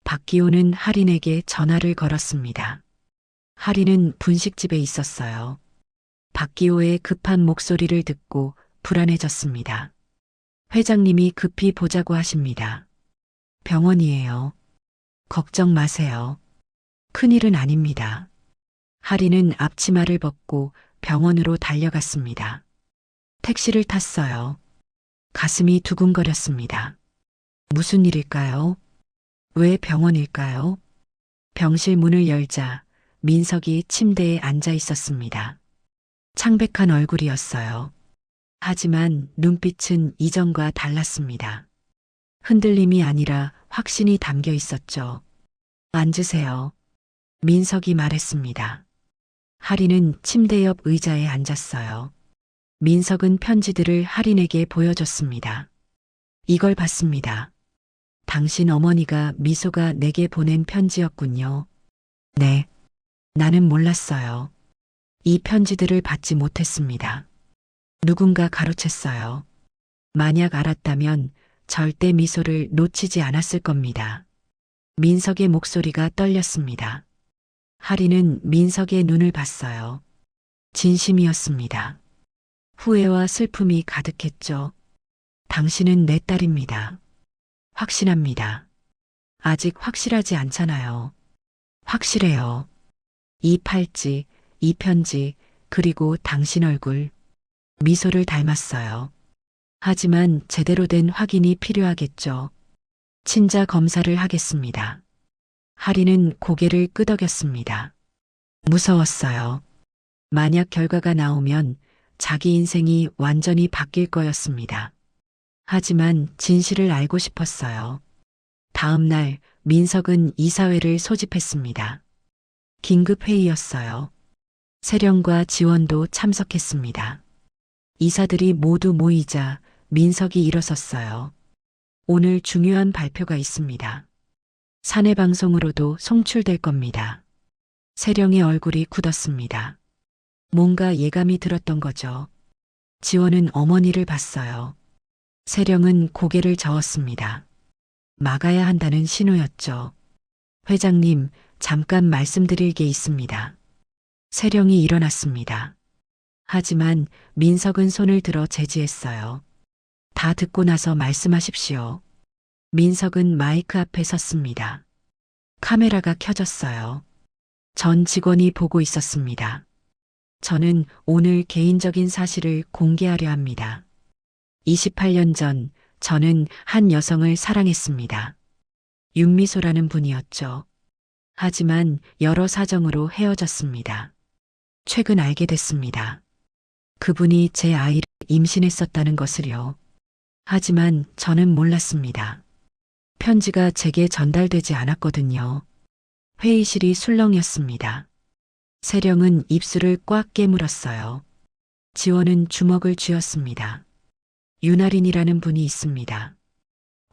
S1: 박기호는 할인에게 전화를 걸었습니다. 할인은 분식집에 있었어요. 박기호의 급한 목소리를 듣고 불안해졌습니다. 회장님이 급히 보자고 하십니다. 병원이에요. 걱정 마세요. 큰일은 아닙니다. 할인은 앞치마를 벗고 병원으로 달려갔습니다. 택시를 탔어요. 가슴이 두근거렸습니다. 무슨 일일까요? 왜 병원일까요? 병실 문을 열자 민석이 침대에 앉아 있었습니다. 창백한 얼굴이었어요. 하지만 눈빛은 이전과 달랐습니다. 흔들림이 아니라 확신이 담겨 있었죠. 앉으세요. 민석이 말했습니다. 할인은 침대 옆 의자에 앉았어요. 민석은 편지들을 할인에게 보여줬습니다. 이걸 봤습니다. 당신 어머니가 미소가 내게 보낸 편지였군요. 네. 나는 몰랐어요. 이 편지들을 받지 못했습니다. 누군가 가로챘어요. 만약 알았다면 절대 미소를 놓치지 않았을 겁니다. 민석의 목소리가 떨렸습니다. 할인은 민석의 눈을 봤어요. 진심이었습니다. 후회와 슬픔이 가득했죠. 당신은 내 딸입니다. 확신합니다. 아직 확실하지 않잖아요. 확실해요. 이 팔찌, 이 편지, 그리고 당신 얼굴. 미소를 닮았어요. 하지만 제대로 된 확인이 필요하겠죠. 친자 검사를 하겠습니다. 할인은 고개를 끄덕였습니다. 무서웠어요. 만약 결과가 나오면 자기 인생이 완전히 바뀔 거였습니다. 하지만 진실을 알고 싶었어요. 다음 날 민석은 이사회를 소집했습니다. 긴급 회의였어요. 세령과 지원도 참석했습니다. 이사들이 모두 모이자 민석이 일어섰어요. 오늘 중요한 발표가 있습니다. 사내 방송으로도 송출될 겁니다. 세령의 얼굴이 굳었습니다. 뭔가 예감이 들었던 거죠. 지원은 어머니를 봤어요. 세령은 고개를 저었습니다. 막아야 한다는 신호였죠. 회장님, 잠깐 말씀드릴 게 있습니다. 세령이 일어났습니다. 하지만 민석은 손을 들어 제지했어요. 다 듣고 나서 말씀하십시오. 민석은 마이크 앞에 섰습니다. 카메라가 켜졌어요. 전 직원이 보고 있었습니다. 저는 오늘 개인적인 사실을 공개하려 합니다. 28년 전 저는 한 여성을 사랑했습니다. 윤미소라는 분이었죠. 하지만 여러 사정으로 헤어졌습니다. 최근 알게 됐습니다. 그분이 제 아이를 임신했었다는 것을요. 하지만 저는 몰랐습니다. 편지가 제게 전달되지 않았거든요. 회의실이 술렁였습니다. 세령은 입술을 꽉 깨물었어요. 지원은 주먹을 쥐었습니다. 윤아린이라는 분이 있습니다.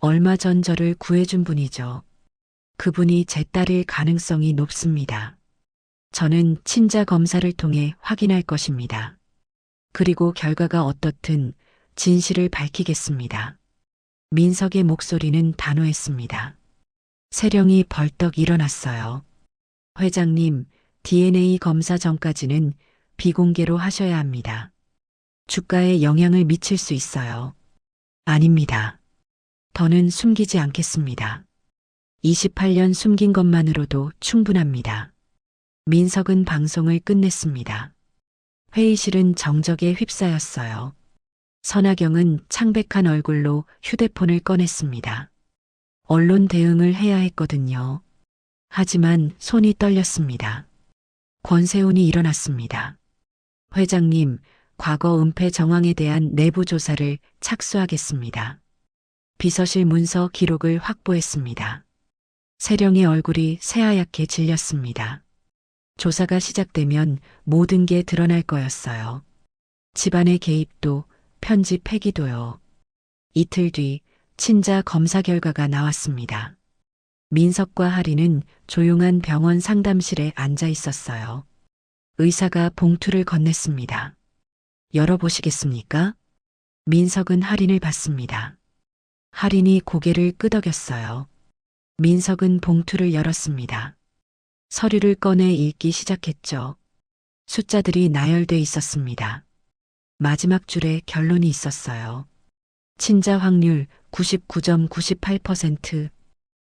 S1: 얼마 전 저를 구해준 분이죠. 그분이 제 딸일 가능성이 높습니다. 저는 친자 검사를 통해 확인할 것입니다. 그리고 결과가 어떻든 진실을 밝히겠습니다. 민석의 목소리는 단호했습니다. 세령이 벌떡 일어났어요. 회장님, DNA 검사 전까지는 비공개로 하셔야 합니다. 주가에 영향을 미칠 수 있어요. 아닙니다. 더는 숨기지 않겠습니다. 28년 숨긴 것만으로도 충분합니다. 민석은 방송을 끝냈습니다. 회의실은 정적에 휩싸였어요. 선하경은 창백한 얼굴로 휴대폰을 꺼냈습니다. 언론 대응을 해야 했거든요. 하지만 손이 떨렸습니다. 권세훈이 일어났습니다. 회장님, 과거 은폐 정황에 대한 내부 조사를 착수하겠습니다. 비서실 문서 기록을 확보했습니다. 세령의 얼굴이 새하얗게 질렸습니다. 조사가 시작되면 모든 게 드러날 거였어요. 집안의 개입도, 편지 폐기도요. 이틀 뒤 친자 검사 결과가 나왔습니다. 민석과 하리는 조용한 병원 상담실에 앉아 있었어요. 의사가 봉투를 건넸습니다. 열어보시겠습니까? 민석은 할인을 봤습니다. 할인이 고개를 끄덕였어요. 민석은 봉투를 열었습니다. 서류를 꺼내 읽기 시작했죠. 숫자들이 나열돼 있었습니다. 마지막 줄에 결론이 있었어요. 친자 확률 99.98%.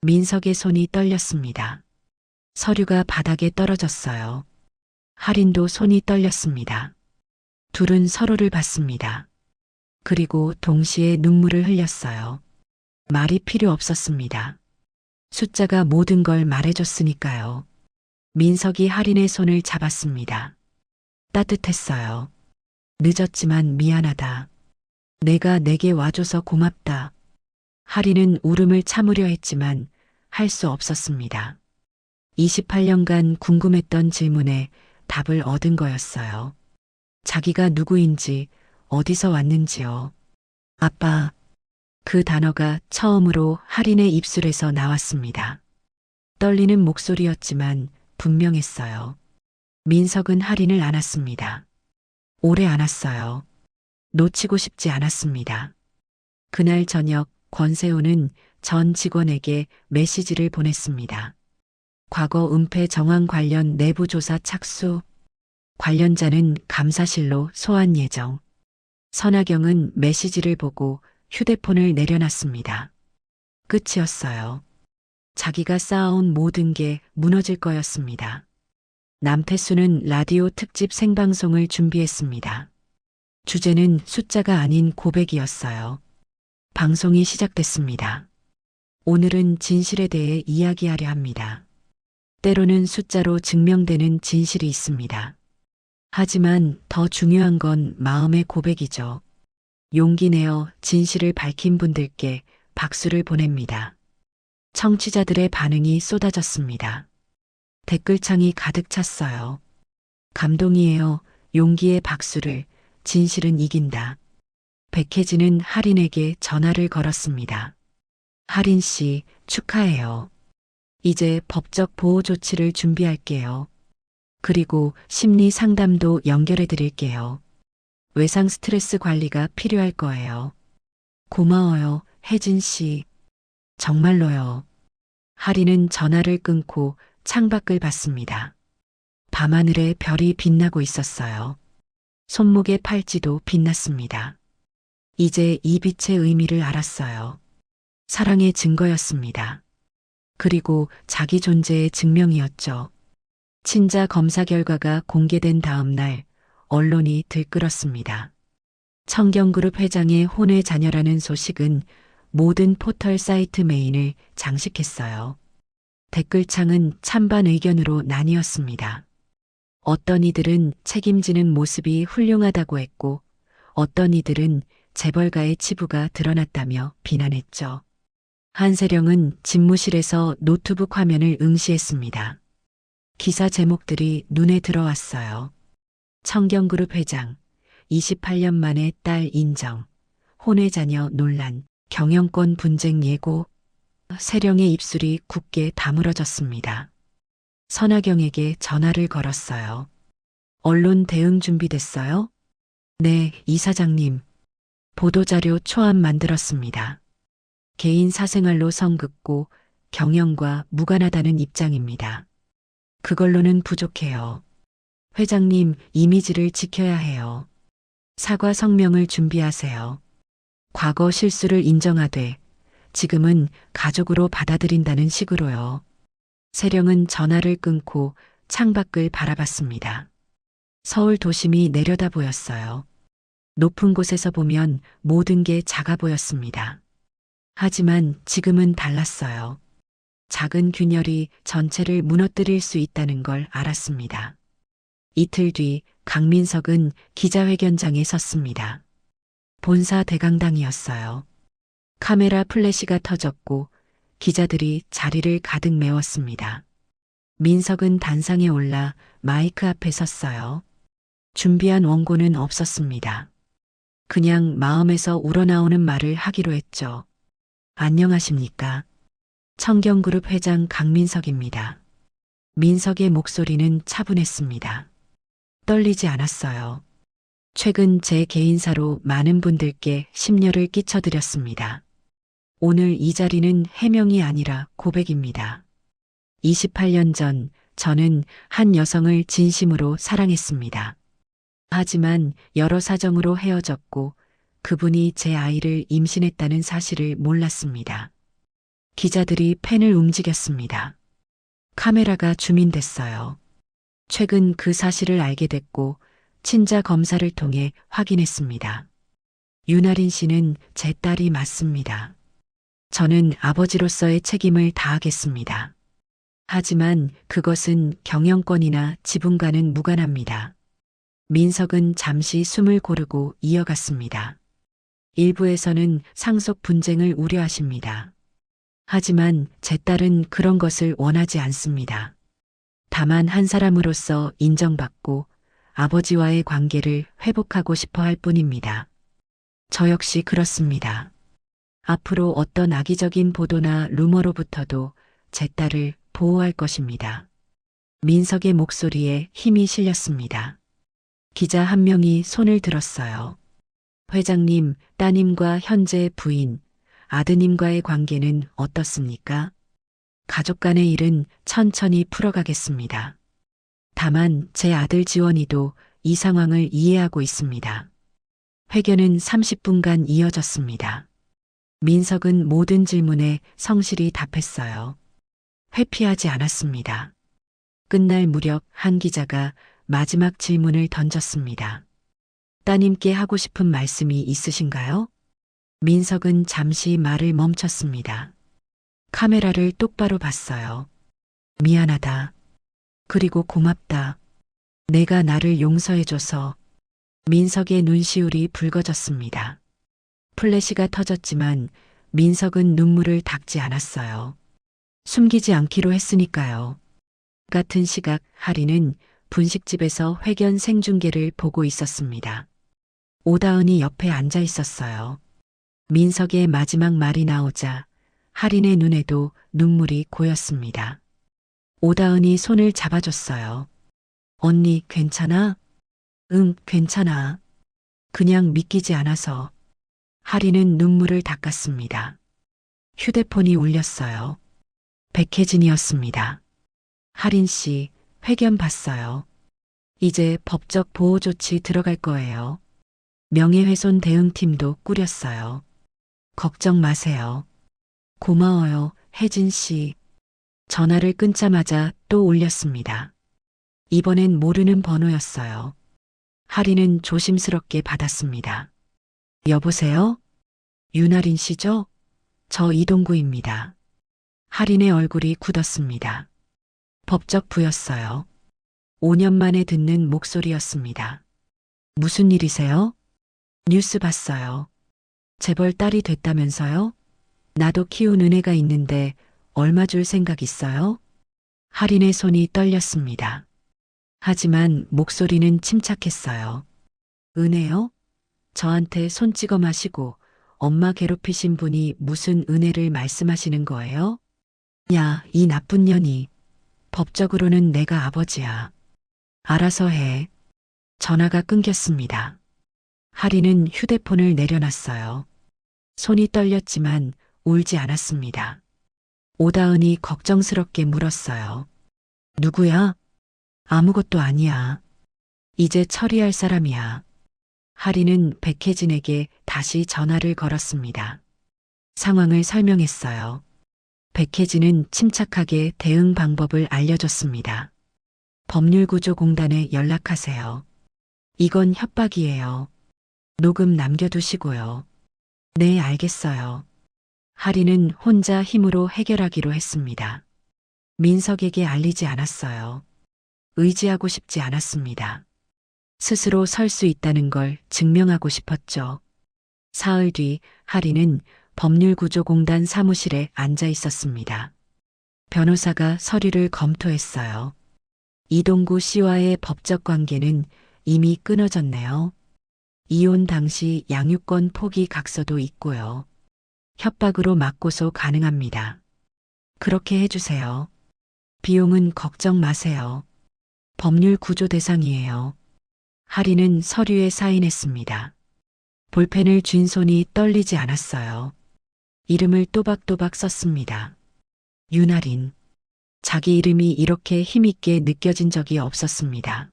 S1: 민석의 손이 떨렸습니다. 서류가 바닥에 떨어졌어요. 할인도 손이 떨렸습니다. 둘은 서로를 봤습니다. 그리고 동시에 눈물을 흘렸어요. 말이 필요 없었습니다. 숫자가 모든 걸 말해줬으니까요. 민석이 할인의 손을 잡았습니다. 따뜻했어요. 늦었지만 미안하다. 내가 내게 와줘서 고맙다. 할인은 울음을 참으려 했지만 할 수 없었습니다. 28년간 궁금했던 질문에 답을 얻은 거였어요. 자기가 누구인지, 어디서 왔는지요. 아빠. 그 단어가 처음으로 할인의 입술에서 나왔습니다. 떨리는 목소리였지만 분명했어요. 민석은 할인을 안았습니다. 오래 안았어요. 놓치고 싶지 않았습니다. 그날 저녁 권세호는 전 직원에게 메시지를 보냈습니다. 과거 은폐 정황 관련 내부조사 착수. 관련자는 감사실로 소환 예정. 선하경은 메시지를 보고 휴대폰을 내려놨습니다. 끝이었어요. 자기가 쌓아온 모든 게 무너질 거였습니다. 남태수는 라디오 특집 생방송을 준비했습니다. 주제는 숫자가 아닌 고백이었어요. 방송이 시작됐습니다. 오늘은 진실에 대해 이야기하려 합니다. 때로는 숫자로 증명되는 진실이 있습니다. 하지만 더 중요한 건 마음의 고백이죠. 용기 내어 진실을 밝힌 분들께 박수를 보냅니다. 청취자들의 반응이 쏟아졌습니다. 댓글창이 가득 찼어요. 감동이에요. 용기의 박수를. 진실은 이긴다. 백혜진은 할인에게 전화를 걸었습니다. 할인 씨, 축하해요. 이제 법적 보호 조치를 준비할게요. 그리고 심리 상담도 연결해 드릴게요. 외상 스트레스 관리가 필요할 거예요. 고마워요, 혜진 씨. 정말로요. 할인은 전화를 끊고 창밖을 봤습니다. 밤하늘에 별이 빛나고 있었어요. 손목의 팔찌도 빛났습니다. 이제 이 빛의 의미를 알았어요. 사랑의 증거였습니다. 그리고 자기 존재의 증명이었죠. 친자 검사 결과가 공개된 다음 날 언론이 들끓었습니다. 청경그룹 회장의 혼외 자녀라는 소식은 모든 포털 사이트 메인을 장식했어요. 댓글창은 찬반 의견으로 나뉘었습니다. 어떤 이들은 책임지는 모습이 훌륭하다고 했고 어떤 이들은 재벌가의 치부가 드러났다며 비난했죠. 한세령은 집무실에서 노트북 화면을 응시했습니다. 기사 제목들이 눈에 들어왔어요. 청경그룹 회장, 28년 만에 딸 인정, 혼외 자녀 논란, 경영권 분쟁 예고. 세령의 입술이 굳게 다물어졌습니다. 선하경에게 전화를 걸었어요. 언론 대응 준비됐어요? 네, 이사장님. 보도자료 초안 만들었습니다. 개인 사생활로 선긋고 경영과 무관하다는 입장입니다. 그걸로는 부족해요. 회장님, 이미지를 지켜야 해요. 사과 성명을 준비하세요. 과거 실수를 인정하되 지금은 가족으로 받아들인다는 식으로요. 세령은 전화를 끊고 창밖을 바라봤습니다. 서울 도심이 내려다 보였어요. 높은 곳에서 보면 모든 게 작아 보였습니다. 하지만 지금은 달랐어요. 작은 균열이 전체를 무너뜨릴 수 있다는 걸 알았습니다. 이틀 뒤 강민석은 기자회견장에 섰습니다. 본사 대강당이었어요. 카메라 플래시가 터졌고 기자들이 자리를 가득 메웠습니다. 민석은 단상에 올라 마이크 앞에 섰어요. 준비한 원고는 없었습니다. 그냥 마음에서 우러나오는 말을 하기로 했죠. 안녕하십니까. 청경그룹 회장 강민석입니다. 민석의 목소리는 차분했습니다. 떨리지 않았어요. 최근 제 개인사로 많은 분들께 심려를 끼쳐드렸습니다. 오늘 이 자리는 해명이 아니라 고백입니다. 28년 전 저는 한 여성을 진심으로 사랑했습니다. 하지만 여러 사정으로 헤어졌고 그분이 제 아이를 임신했다는 사실을 몰랐습니다. 기자들이 펜을 움직였습니다. 카메라가 줌인됐어요. 최근 그 사실을 알게 됐고 친자 검사를 통해 확인했습니다. 윤아린 씨는 제 딸이 맞습니다. 저는 아버지로서의 책임을 다하겠습니다. 하지만 그것은 경영권이나 지분과는 무관합니다. 민석은 잠시 숨을 고르고 이어갔습니다. 일부에서는 상속 분쟁을 우려하십니다. 하지만 제 딸은 그런 것을 원하지 않습니다. 다만 한 사람으로서 인정받고 아버지와의 관계를 회복하고 싶어 할 뿐입니다. 저 역시 그렇습니다. 앞으로 어떤 악의적인 보도나 루머로부터도 제 딸을 보호할 것입니다. 민석의 목소리에 힘이 실렸습니다. 기자 한 명이 손을 들었어요. 회장님, 따님과 현재 부인, 아드님과의 관계는 어떻습니까? 가족 간의 일은 천천히 풀어가겠습니다. 다만 제 아들 지원이도 이 상황을 이해하고 있습니다. 회견은 30분간 이어졌습니다. 민석은 모든 질문에 성실히 답했어요. 회피하지 않았습니다. 끝날 무렵 한 기자가 마지막 질문을 던졌습니다. 따님께 하고 싶은 말씀이 있으신가요? 민석은 잠시 말을 멈췄습니다. 카메라를 똑바로 봤어요. 미안하다. 그리고 고맙다. 내가 나를 용서해줘서. 민석의 눈시울이 붉어졌습니다. 플래시가 터졌지만 민석은 눈물을 닦지 않았어요. 숨기지 않기로 했으니까요. 같은 시각 하리는 분식집에서 회견 생중계를 보고 있었습니다. 오다은이 옆에 앉아 있었어요. 민석의 마지막 말이 나오자 하린의 눈에도 눈물이 고였습니다. 오다은이 손을 잡아줬어요. 언니 괜찮아? 응, 괜찮아. 그냥 믿기지 않아서. 하린은 눈물을 닦았습니다. 휴대폰이 울렸어요. 백혜진이었습니다. 하린 씨, 회견 봤어요. 이제 법적 보호 조치 들어갈 거예요. 명예훼손 대응팀도 꾸렸어요. 걱정 마세요. 고마워요, 혜진 씨. 전화를 끊자마자 또 울렸습니다. 이번엔 모르는 번호였어요. 하리는 조심스럽게 받았습니다. 여보세요? 윤아린 씨죠? 저 이동구입니다. 하린의 얼굴이 굳었습니다. 법적 부였어요. 5년 만에 듣는 목소리였습니다. 무슨 일이세요? 뉴스 봤어요. 재벌 딸이 됐다면서요? 나도 키운 은혜가 있는데 얼마 줄 생각 있어요? 하린의 손이 떨렸습니다. 하지만 목소리는 침착했어요. 은혜요? 저한테 손 찍어 마시고 엄마 괴롭히신 분이 무슨 은혜를 말씀하시는 거예요? 야, 이 나쁜 년이. 법적으로는 내가 아버지야. 알아서 해. 전화가 끊겼습니다. 하리는 휴대폰을 내려놨어요. 손이 떨렸지만 울지 않았습니다. 오다은이 걱정스럽게 물었어요. 누구야? 아무것도 아니야. 이제 처리할 사람이야. 하리는 백혜진에게 다시 전화를 걸었습니다. 상황을 설명했어요. 백혜진은 침착하게 대응 방법을 알려줬습니다. 법률구조공단에 연락하세요. 이건 협박이에요. 녹음 남겨두시고요. 네, 알겠어요. 하리는 혼자 힘으로 해결하기로 했습니다. 민석에게 알리지 않았어요. 의지하고 싶지 않았습니다. 스스로 설 수 있다는 걸 증명하고 싶었죠. 사흘 뒤 하리는 법률구조공단 사무실에 앉아 있었습니다. 변호사가 서류를 검토했어요. 이동구 씨와의 법적 관계는 이미 끊어졌네요. 이혼 당시 양육권 포기 각서도 있고요. 협박으로 맞고소 가능합니다. 그렇게 해주세요. 비용은 걱정 마세요. 법률 구조 대상이에요. 하리는 서류에 사인했습니다. 볼펜을 쥔 손이 떨리지 않았어요. 이름을 또박또박 썼습니다. 윤하린. 자기 이름이 이렇게 힘있게 느껴진 적이 없었습니다.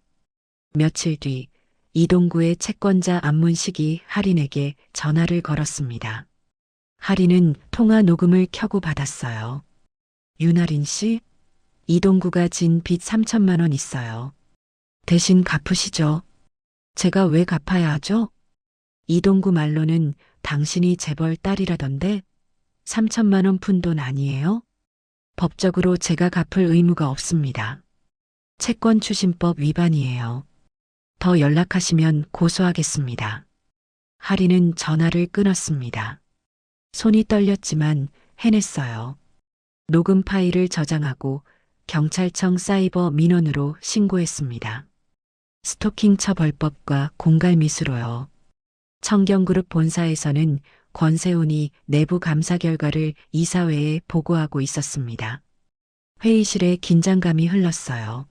S1: 며칠 뒤 이동구의 채권자 안문식이 하린에게 전화를 걸었습니다. 하린은 통화 녹음을 켜고 받았어요. 윤하린 씨, 이동구가 진 빚 3천만 원 있어요. 대신 갚으시죠. 제가 왜 갚아야 하죠? 이동구 말로는 당신이 재벌 딸이라던데 3천만 원 푼 돈 아니에요? 법적으로 제가 갚을 의무가 없습니다. 채권추신법 위반이에요. 더 연락하시면 고소하겠습니다. 하리는 전화를 끊었습니다. 손이 떨렸지만 해냈어요. 녹음 파일을 저장하고 경찰청 사이버 민원으로 신고했습니다. 스토킹 처벌법과 공갈미수로요. 청경그룹 본사에서는 권세훈이 내부 감사 결과를 이사회에 보고하고 있었습니다. 회의실에 긴장감이 흘렀어요.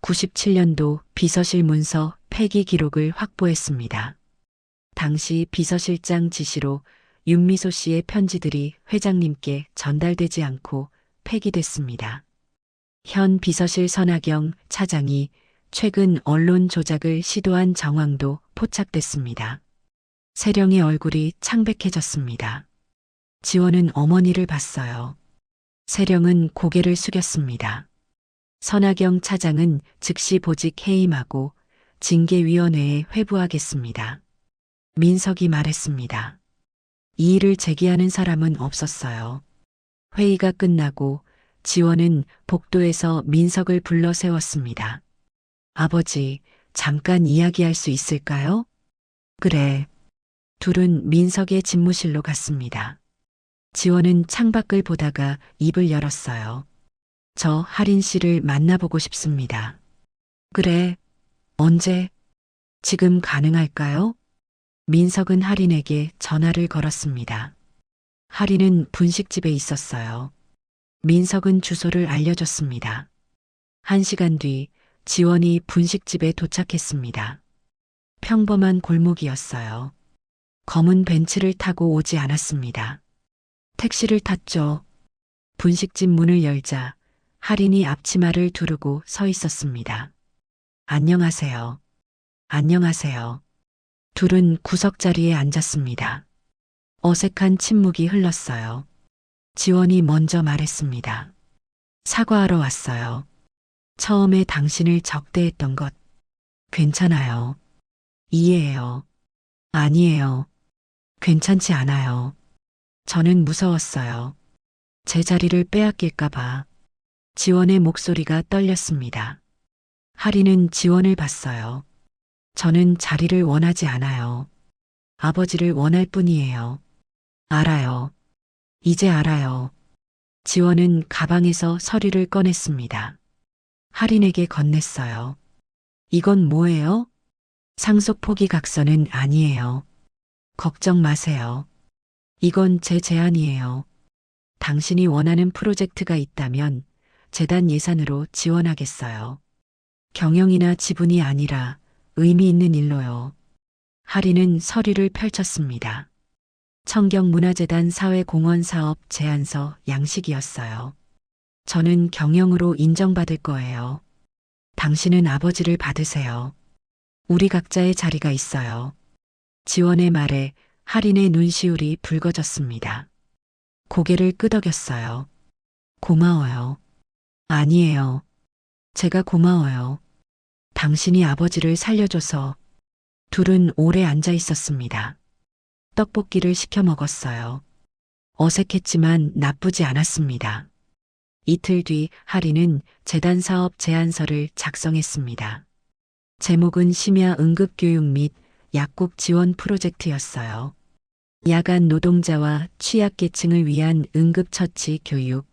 S1: 97년도 비서실 문서 폐기 기록을 확보했습니다. 당시 비서실장 지시로 윤미소 씨의 편지들이 회장님께 전달되지 않고 폐기됐습니다. 현 비서실 선하경 차장이 최근 언론 조작을 시도한 정황도 포착됐습니다. 세령의 얼굴이 창백해졌습니다. 지원은 어머니를 봤어요. 세령은 고개를 숙였습니다. 선하경 차장은 즉시 보직 해임하고 징계위원회에 회부하겠습니다. 민석이 말했습니다. 이의를 제기하는 사람은 없었어요. 회의가 끝나고 지원은 복도에서 민석을 불러 세웠습니다. 아버지, 잠깐 이야기할 수 있을까요? 그래. 둘은 민석의 집무실로 갔습니다. 지원은 창밖을 보다가 입을 열었어요. 저 하린 씨를 만나보고 싶습니다. 그래. 언제? 지금 가능할까요? 민석은 하린에게 전화를 걸었습니다. 하린은 분식집에 있었어요. 민석은 주소를 알려줬습니다. 1시간 뒤 지원이 분식집에 도착했습니다. 평범한 골목이었어요. 검은 벤츠를 타고 오지 않았습니다. 택시를 탔죠. 분식집 문을 열자 하린이 앞치마를 두르고 서 있었습니다. 안녕하세요. 안녕하세요. 둘은 구석자리에 앉았습니다. 어색한 침묵이 흘렀어요. 지원이 먼저 말했습니다. 사과하러 왔어요. 처음에 당신을 적대했던 것. 괜찮아요. 이해해요. 아니에요. 괜찮지 않아요. 저는 무서웠어요. 제 자리를 빼앗길까봐. 지원의 목소리가 떨렸습니다. 하리는 지원을 봤어요. 저는 자리를 원하지 않아요. 아버지를 원할 뿐이에요. 알아요. 이제 알아요. 지원은 가방에서 서류를 꺼냈습니다. 하린에게 건넸어요. 이건 뭐예요? 상속 포기 각서는 아니에요. 걱정 마세요. 이건 제 제안이에요. 당신이 원하는 프로젝트가 있다면 재단 예산으로 지원하겠어요. 경영이나 지분이 아니라 의미 있는 일로요. 하리는 서류를 펼쳤습니다. 청경문화재단 사회공헌사업 제안서 양식이었어요. 저는 경영으로 인정받을 거예요. 당신은 아버지를 받으세요. 우리 각자의 자리가 있어요. 지원의 말에 하린의 눈시울이 붉어졌습니다. 고개를 끄덕였어요. 고마워요. 아니에요. 제가 고마워요. 당신이 아버지를 살려줘서. 둘은 오래 앉아 있었습니다. 떡볶이를 시켜 먹었어요. 어색했지만 나쁘지 않았습니다. 이틀 뒤 하리는 재단 사업 제안서를 작성했습니다. 제목은 심야 응급교육 및 약국 지원 프로젝트였어요. 야간 노동자와 취약계층을 위한 응급처치 교육,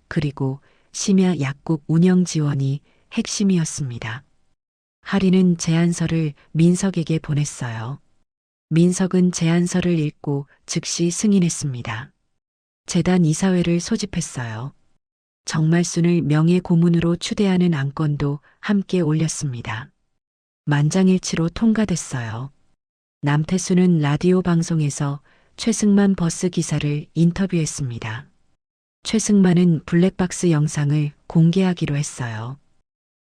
S1: 그리고 심야 약국 운영 지원이 핵심이었습니다. 하리는 제안서를 민석에게 보냈어요. 민석은 제안서를 읽고 즉시 승인했습니다. 재단 이사회를 소집했어요. 정말순을 명예고문으로 추대하는 안건도 함께 올렸습니다. 만장일치로 통과됐어요. 남태수는 라디오 방송에서 최승만 버스 기사를 인터뷰했습니다. 최승만은 블랙박스 영상을 공개하기로 했어요.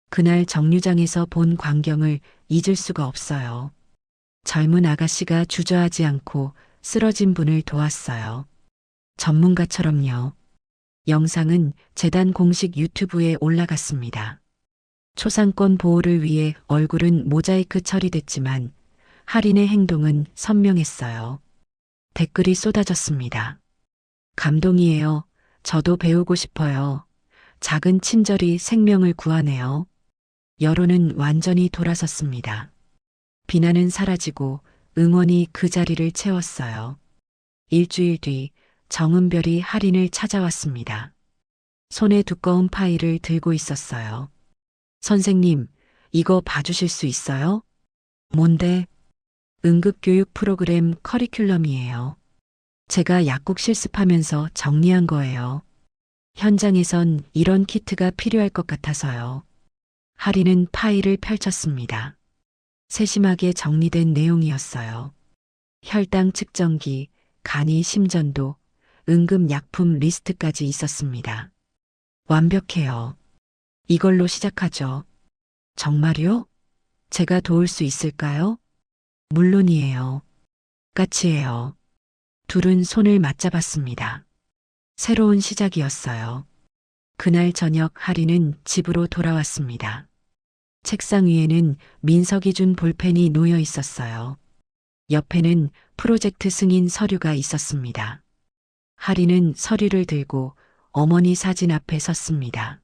S1: 그날 정류장에서 본 광경을 잊을 수가 없어요. 젊은 아가씨가 주저하지 않고 쓰러진 분을 도왔어요. 전문가처럼요. 영상은 재단 공식 유튜브에 올라갔습니다. 초상권 보호를 위해 얼굴은 모자이크 처리됐지만 할인의 행동은 선명했어요. 댓글이 쏟아졌습니다. 감동이에요. 저도 배우고 싶어요. 작은 친절이 생명을 구하네요. 여론은 완전히 돌아섰습니다. 비난은 사라지고 응원이 그 자리를 채웠어요. 일주일 뒤 정은별이 할인을 찾아왔습니다. 손에 두꺼운 파일을 들고 있었어요. 선생님, 이거 봐주실 수 있어요? 뭔데? 응급교육 프로그램 커리큘럼이에요. 제가 약국 실습하면서 정리한 거예요. 현장에선 이런 키트가 필요할 것 같아서요. 할인은 파일을 펼쳤습니다. 세심하게 정리된 내용이었어요. 혈당 측정기, 간이 심전도, 응급약품 리스트까지 있었습니다. 완벽해요. 이걸로 시작하죠. 정말요? 제가 도울 수 있을까요? 물론이에요. 까치예요. 둘은 손을 맞잡았습니다. 새로운 시작이었어요. 그날 저녁 할인은 집으로 돌아왔습니다. 책상 위에는 민석이 준 볼펜이 놓여 있었어요. 옆에는 프로젝트 승인 서류가 있었습니다. 할인은 서류를 들고 어머니 사진 앞에 섰습니다.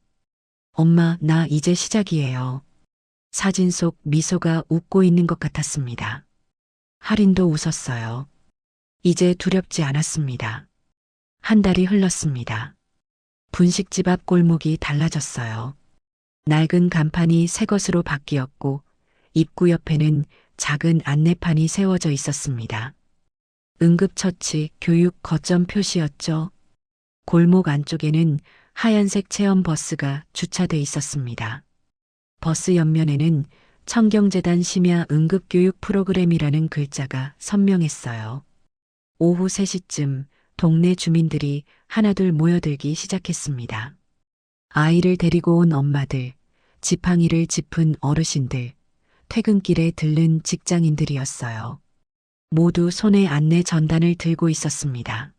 S1: 엄마, 나 이제 시작이에요. 사진 속 미소가 웃고 있는 것 같았습니다. 할인도 웃었어요. 이제 두렵지 않았습니다. 한 달이 흘렀습니다. 분식집 앞 골목이 달라졌어요. 낡은 간판이 새 것으로 바뀌었고 입구 옆에는 작은 안내판이 세워져 있었습니다. 응급처치 교육 거점 표시였죠. 골목 안쪽에는 하얀색 체험 버스가 주차돼 있었습니다. 버스 옆면에는 청경재단 심야 응급교육 프로그램이라는 글자가 선명했어요. 오후 3시쯤 동네 주민들이 하나둘 모여들기 시작했습니다. 아이를 데리고 온 엄마들, 지팡이를 짚은 어르신들, 퇴근길에 들른 직장인들이었어요. 모두 손에 안내 전단을 들고 있었습니다.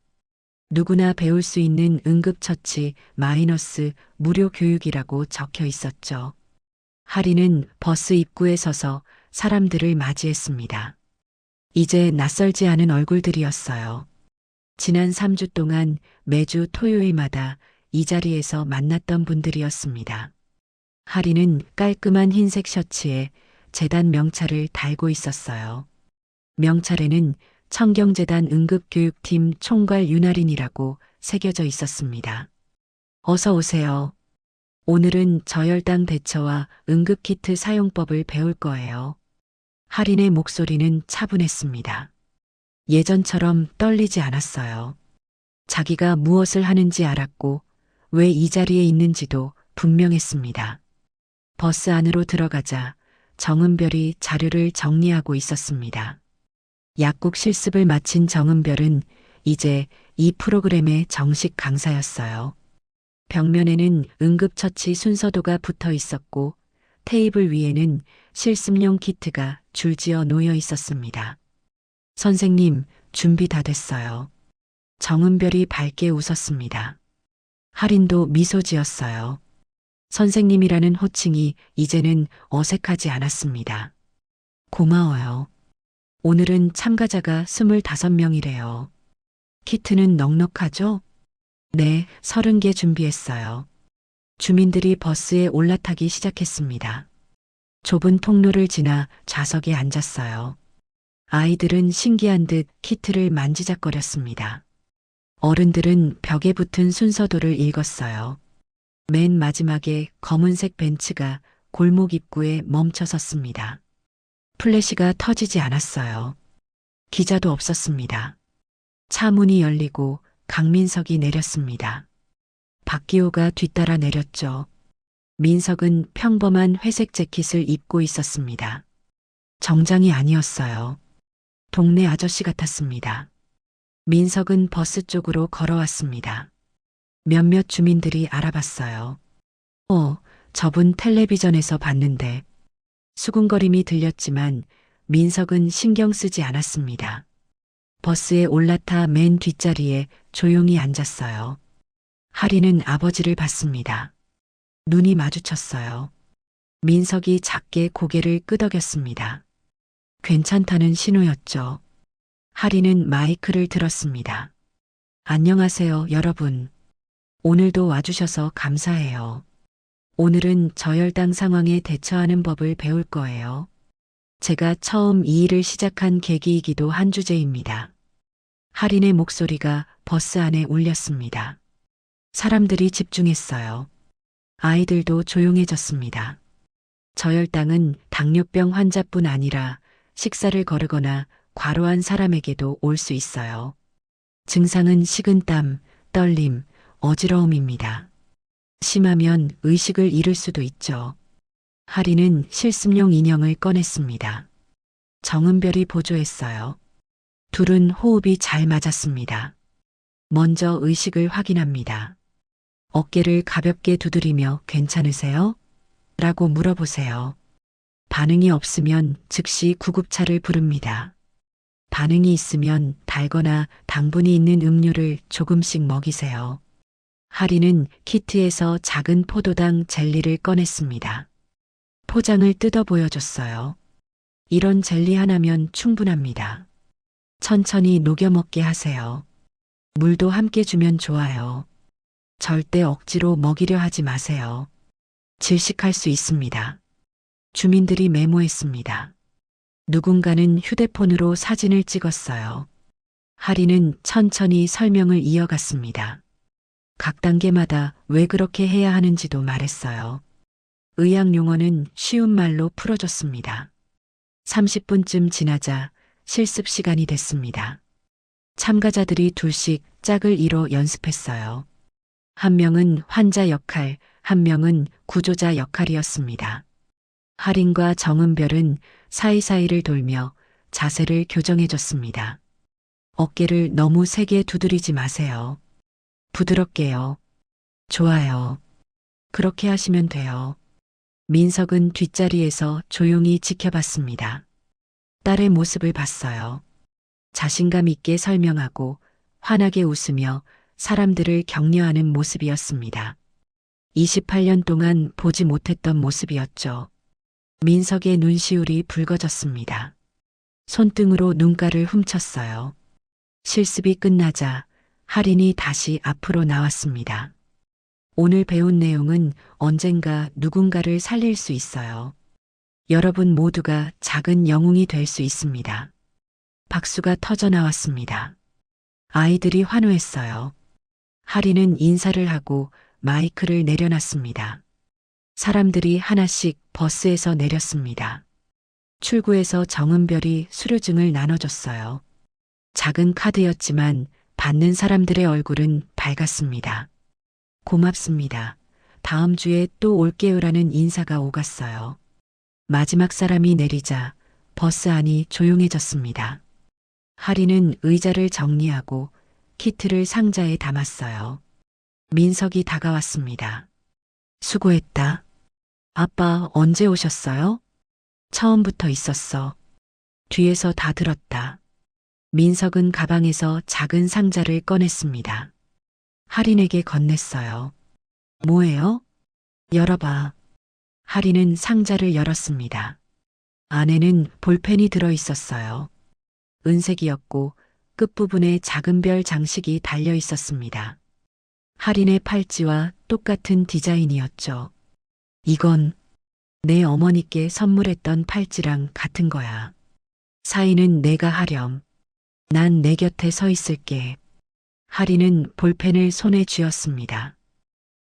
S1: 누구나 배울 수 있는 응급처치 마이너스 무료 교육이라고 적혀 있었죠. 할인은 버스 입구에 서서 사람들을 맞이했습니다. 이제 낯설지 않은 얼굴들이었어요. 지난 3주 동안 매주 토요일마다 이 자리에서 만났던 분들이었습니다. 할인은 깔끔한 흰색 셔츠에 재단 명찰을 달고 있었어요. 명찰에는 청경재단 응급교육팀 총괄 윤아린이라고 새겨져 있었습니다. 어서 오세요. 오늘은 저혈당 대처와 응급키트 사용법을 배울 거예요. 할인의 목소리는 차분했습니다. 예전처럼 떨리지 않았어요. 자기가 무엇을 하는지 알았고 왜 이 자리에 있는지도 분명했습니다. 버스 안으로 들어가자 정은별이 자료를 정리하고 있었습니다. 약국 실습을 마친 정은별은 이제 이 프로그램의 정식 강사였어요. 벽면에는 응급처치 순서도가 붙어 있었고 테이블 위에는 실습용 키트가 줄지어 놓여 있었습니다. 선생님, 준비 다 됐어요. 정은별이 밝게 웃었습니다. 할인도 미소 지었어요. 선생님이라는 호칭이 이제는 어색하지 않았습니다. 고마워요. 오늘은 참가자가 25명이래요. 키트는 넉넉하죠? 네, 30개 준비했어요. 주민들이 버스에 올라타기 시작했습니다. 좁은 통로를 지나 좌석에 앉았어요. 아이들은 신기한 듯 키트를 만지작거렸습니다. 어른들은 벽에 붙은 순서도를 읽었어요. 맨 마지막에 검은색 벤츠가 골목 입구에 멈춰 섰습니다. 플래시가 터지지 않았어요. 기자도 없었습니다. 차 문이 열리고 강민석이 내렸습니다. 박기호가 뒤따라 내렸죠. 민석은 평범한 회색 재킷을 입고 있었습니다. 정장이 아니었어요. 동네 아저씨 같았습니다. 민석은 버스 쪽으로 걸어왔습니다. 몇몇 주민들이 알아봤어요. 저분 텔레비전에서 봤는데. 수군거림이 들렸지만 민석은 신경 쓰지 않았습니다. 버스에 올라타 맨 뒷자리에 조용히 앉았어요. 하리는 아버지를 봤습니다. 눈이 마주쳤어요. 민석이 작게 고개를 끄덕였습니다. 괜찮다는 신호였죠. 하리는 마이크를 들었습니다. 안녕하세요, 여러분. 오늘도 와주셔서 감사해요. 오늘은 저혈당 상황에 대처하는 법을 배울 거예요. 제가 처음 이 일을 시작한 계기이기도 한 주제입니다. 하린의 목소리가 버스 안에 울렸습니다. 사람들이 집중했어요. 아이들도 조용해졌습니다. 저혈당은 당뇨병 환자뿐 아니라 식사를 거르거나 과로한 사람에게도 올 수 있어요. 증상은 식은땀, 떨림, 어지러움입니다. 심하면 의식을 잃을 수도 있죠. 하리는 실습용 인형을 꺼냈습니다. 정은별이 보조했어요. 둘은 호흡이 잘 맞았습니다. 먼저 의식을 확인합니다. 어깨를 가볍게 두드리며 괜찮으세요? 라고 물어보세요. 반응이 없으면 즉시 구급차를 부릅니다. 반응이 있으면 달거나 당분이 있는 음료를 조금씩 먹이세요. 하리는 키트에서 작은 포도당 젤리를 꺼냈습니다. 포장을 뜯어 보여줬어요. 이런 젤리 하나면 충분합니다. 천천히 녹여 먹게 하세요. 물도 함께 주면 좋아요. 절대 억지로 먹이려 하지 마세요. 질식할 수 있습니다. 주민들이 메모했습니다. 누군가는 휴대폰으로 사진을 찍었어요. 하리는 천천히 설명을 이어갔습니다. 각 단계마다 왜 그렇게 해야 하는지도 말했어요. 의학 용어는 쉬운 말로 풀어줬습니다. 30분쯤 지나자 실습 시간이 됐습니다. 참가자들이 둘씩 짝을 이뤄 연습했어요. 한 명은 환자 역할, 한 명은 구조자 역할이었습니다. 하린과 정은별은 사이사이를 돌며 자세를 교정해줬습니다. 어깨를 너무 세게 두드리지 마세요. 부드럽게요. 좋아요. 그렇게 하시면 돼요. 민석은 뒷자리에서 조용히 지켜봤습니다. 딸의 모습을 봤어요. 자신감 있게 설명하고 환하게 웃으며 사람들을 격려하는 모습이었습니다. 28년 동안 보지 못했던 모습이었죠. 민석의 눈시울이 붉어졌습니다. 손등으로 눈가를 훔쳤어요. 실습이 끝나자 하린이 다시 앞으로 나왔습니다. 오늘 배운 내용은 언젠가 누군가를 살릴 수 있어요. 여러분 모두가 작은 영웅이 될 수 있습니다. 박수가 터져 나왔습니다. 아이들이 환호했어요. 하린은 인사를 하고 마이크를 내려놨습니다. 사람들이 하나씩 버스에서 내렸습니다. 출구에서 정은별이 수료증을 나눠줬어요. 작은 카드였지만 받는 사람들의 얼굴은 밝았습니다. 고맙습니다. 다음 주에 또 올게요라는 인사가 오갔어요. 마지막 사람이 내리자 버스 안이 조용해졌습니다. 하리는 의자를 정리하고 키트를 상자에 담았어요. 민석이 다가왔습니다. 수고했다. 아빠 언제 오셨어요? 처음부터 있었어. 뒤에서 다 들었다. 민석은 가방에서 작은 상자를 꺼냈습니다. 하린에게 건넸어요. 뭐예요? 열어봐. 하린은 상자를 열었습니다. 안에는 볼펜이 들어 있었어요. 은색이었고 끝부분에 작은 별 장식이 달려 있었습니다. 하린의 팔찌와 똑같은 디자인이었죠. 이건 내 어머니께 선물했던 팔찌랑 같은 거야. 사인은 내가 하렴. 난 내 곁에 서 있을게. 하린은 볼펜을 손에 쥐었습니다.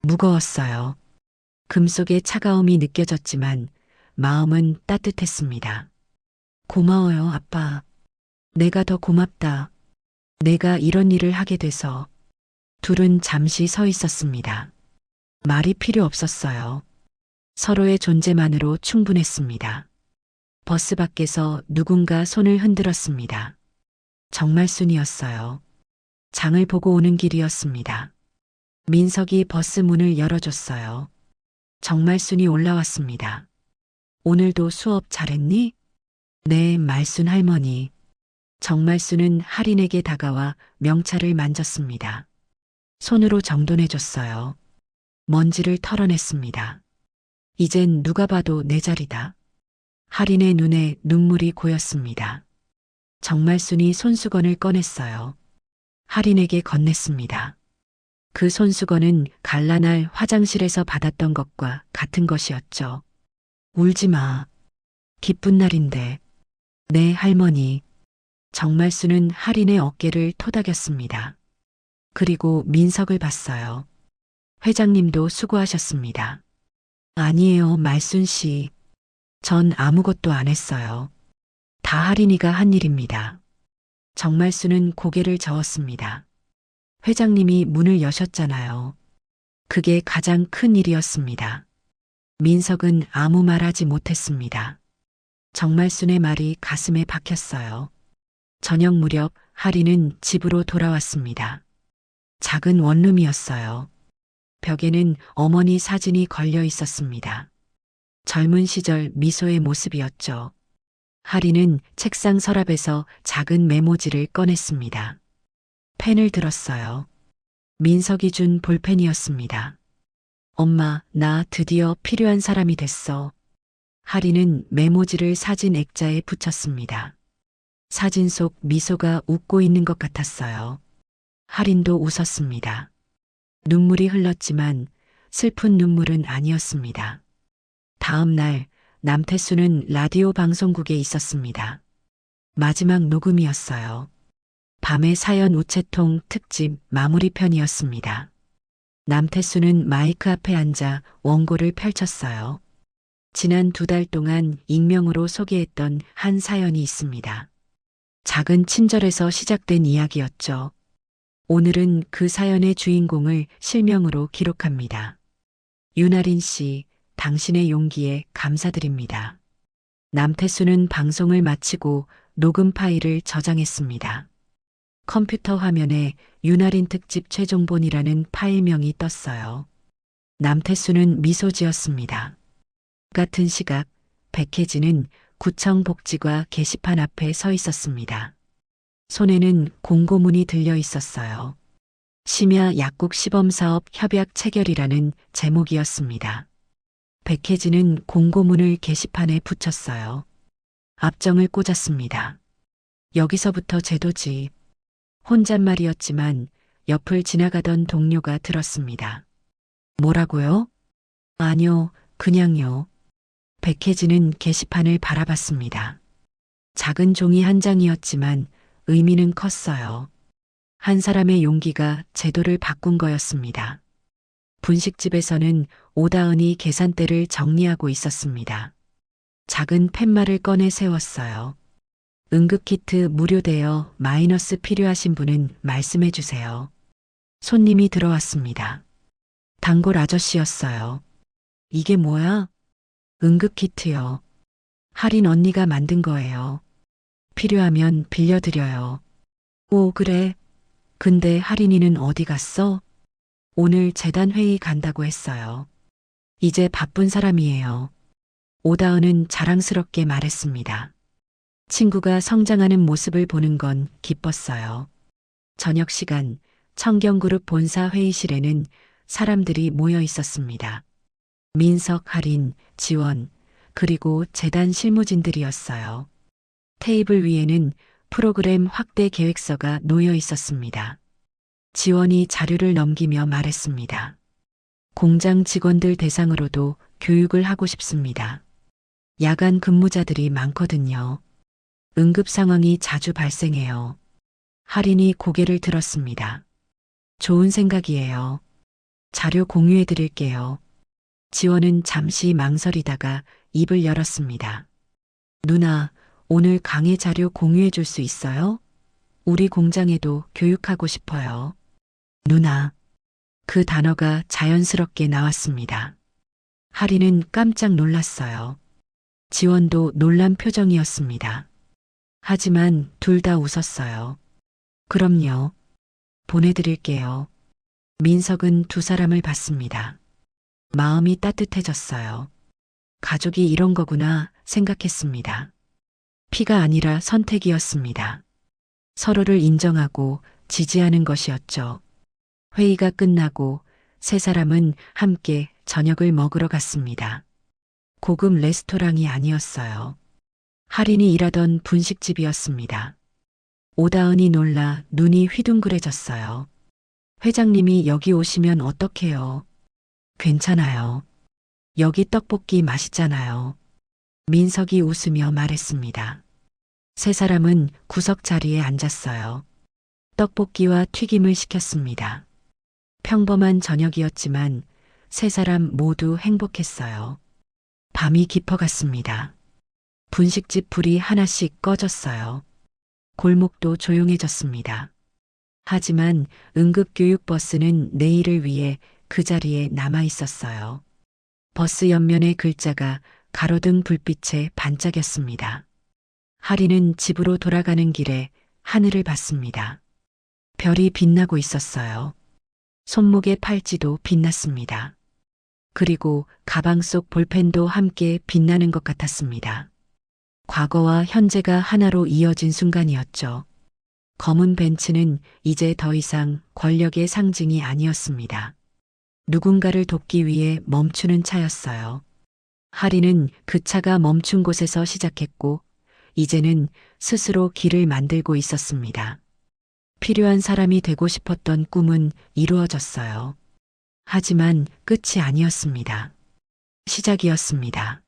S1: 무거웠어요. 금속의 차가움이 느껴졌지만 마음은 따뜻했습니다. 고마워요, 아빠. 내가 더 고맙다. 내가 이런 일을 하게 돼서. 둘은 잠시 서 있었습니다. 말이 필요 없었어요. 서로의 존재만으로 충분했습니다. 버스 밖에서 누군가 손을 흔들었습니다. 정말순이었어요. 장을 보고 오는 길이었습니다. 민석이 버스 문을 열어줬어요. 정말순이 올라왔습니다. 오늘도 수업 잘했니? 네, 말순 할머니. 정말순은 할인에게 다가와 명찰을 만졌습니다. 손으로 정돈해줬어요. 먼지를 털어냈습니다. 이젠 누가 봐도 내 자리다. 할인의 눈에 눈물이 고였습니다. 정말순이 손수건을 꺼냈어요. 할인에게 건넸습니다. 그 손수건은 갈라날 화장실에서 받았던 것과 같은 것이었죠. 울지 마. 기쁜 날인데. 네, 할머니. 정말순은 할인의 어깨를 토닥였습니다. 그리고 민석을 봤어요. 회장님도 수고하셨습니다. 아니에요, 말순 씨. 전 아무것도 안 했어요. 다 할인이가 한 일입니다. 정말순은 고개를 저었습니다. 회장님이 문을 여셨잖아요. 그게 가장 큰 일이었습니다. 민석은 아무 말 하지 못했습니다. 정말순의 말이 가슴에 박혔어요. 저녁 무렵 할인은 집으로 돌아왔습니다. 작은 원룸이었어요. 벽에는 어머니 사진이 걸려 있었습니다. 젊은 시절 미소의 모습이었죠. 할인은 책상 서랍에서 작은 메모지를 꺼냈습니다. 펜을 들었어요. 민석이 준 볼펜이었습니다. 엄마, 나 드디어 필요한 사람이 됐어. 할인은 메모지를 사진 액자에 붙였습니다. 사진 속 미소가 웃고 있는 것 같았어요. 할인도 웃었습니다. 눈물이 흘렀지만 슬픈 눈물은 아니었습니다. 다음 날 남태수는 라디오 방송국에 있었습니다. 마지막 녹음이었어요. 밤의 사연 우체통 특집 마무리편이었습니다. 남태수는 마이크 앞에 앉아 원고를 펼쳤어요. 지난 2달 동안 익명으로 소개했던 한 사연이 있습니다. 작은 친절에서 시작된 이야기였죠. 오늘은 그 사연의 주인공을 실명으로 기록합니다. 윤아린 씨, 당신의 용기에 감사드립니다. 남태수는 방송을 마치고 녹음 파일을 저장했습니다. 컴퓨터 화면에 윤아린 특집 최종본이라는 파일명이 떴어요. 남태수는 미소 지었습니다. 같은 시각 백혜진은 구청 복지과 게시판 앞에 서 있었습니다. 손에는 공고문이 들려 있었어요. 심야 약국 시범사업 협약 체결이라는 제목이었습니다. 백혜진은 공고문을 게시판에 붙였어요. 압정을 꽂았습니다. 여기서부터 제도지. 혼잣말이었지만 옆을 지나가던 동료가 들었습니다. 뭐라고요? 아니요, 그냥요. 백혜진은 게시판을 바라봤습니다. 작은 종이 한 장이었지만 의미는 컸어요. 한 사람의 용기가 제도를 바꾼 거였습니다. 분식집에서는 오다은이 계산대를 정리하고 있었습니다. 작은 팻말을 꺼내 세웠어요. 응급키트 무료 대여 마이너스 필요하신 분은 말씀해 주세요. 손님이 들어왔습니다. 단골 아저씨였어요. 이게 뭐야? 응급키트요. 할인 언니가 만든 거예요. 필요하면 빌려드려요. 오, 그래. 근데 할인이는 어디 갔어? 오늘 재단 회의 간다고 했어요. 이제 바쁜 사람이에요. 오다은은 자랑스럽게 말했습니다. 친구가 성장하는 모습을 보는 건 기뻤어요. 저녁 시간 청경그룹 본사 회의실에는 사람들이 모여 있었습니다. 민석, 할인, 지원, 그리고 재단 실무진들이었어요. 테이블 위에는 프로그램 확대 계획서가 놓여 있었습니다. 지원이 자료를 넘기며 말했습니다. 공장 직원들 대상으로도 교육을 하고 싶습니다. 야간 근무자들이 많거든요. 응급 상황이 자주 발생해요. 할인이 고개를 들었습니다. 좋은 생각이에요. 자료 공유해 드릴게요. 지원은 잠시 망설이다가 입을 열었습니다. 누나, 오늘 강의 자료 공유해 줄 수 있어요? 우리 공장에도 교육하고 싶어요. 누나. 그 단어가 자연스럽게 나왔습니다. 하리는 깜짝 놀랐어요. 지원도 놀란 표정이었습니다. 하지만 둘 다 웃었어요. 그럼요. 보내드릴게요. 민석은 두 사람을 봤습니다. 마음이 따뜻해졌어요. 가족이 이런 거구나 생각했습니다. 피가 아니라 선택이었습니다. 서로를 인정하고 지지하는 것이었죠. 회의가 끝나고 세 사람은 함께 저녁을 먹으러 갔습니다. 고급 레스토랑이 아니었어요. 할인이 일하던 분식집이었습니다. 오다은이 놀라 눈이 휘둥그레졌어요. 회장님이 여기 오시면 어떡해요? 괜찮아요. 여기 떡볶이 맛있잖아요. 민석이 웃으며 말했습니다. 세 사람은 구석 자리에 앉았어요. 떡볶이와 튀김을 시켰습니다. 평범한 저녁이었지만 세 사람 모두 행복했어요. 밤이 깊어갔습니다. 분식집 불이 하나씩 꺼졌어요. 골목도 조용해졌습니다. 하지만 응급교육버스는 내일을 위해 그 자리에 남아 있었어요. 버스 옆면의 글자가 가로등 불빛에 반짝였습니다. 하리는 집으로 돌아가는 길에 하늘을 봤습니다. 별이 빛나고 있었어요. 손목의 팔찌도 빛났습니다. 그리고 가방 속 볼펜도 함께 빛나는 것 같았습니다. 과거와 현재가 하나로 이어진 순간이었죠. 검은 벤츠는 이제 더 이상 권력의 상징이 아니었습니다. 누군가를 돕기 위해 멈추는 차였어요. 하리는 그 차가 멈춘 곳에서 시작했고, 이제는 스스로 길을 만들고 있었습니다. 필요한 사람이 되고 싶었던 꿈은 이루어졌어요. 하지만 끝이 아니었습니다. 시작이었습니다.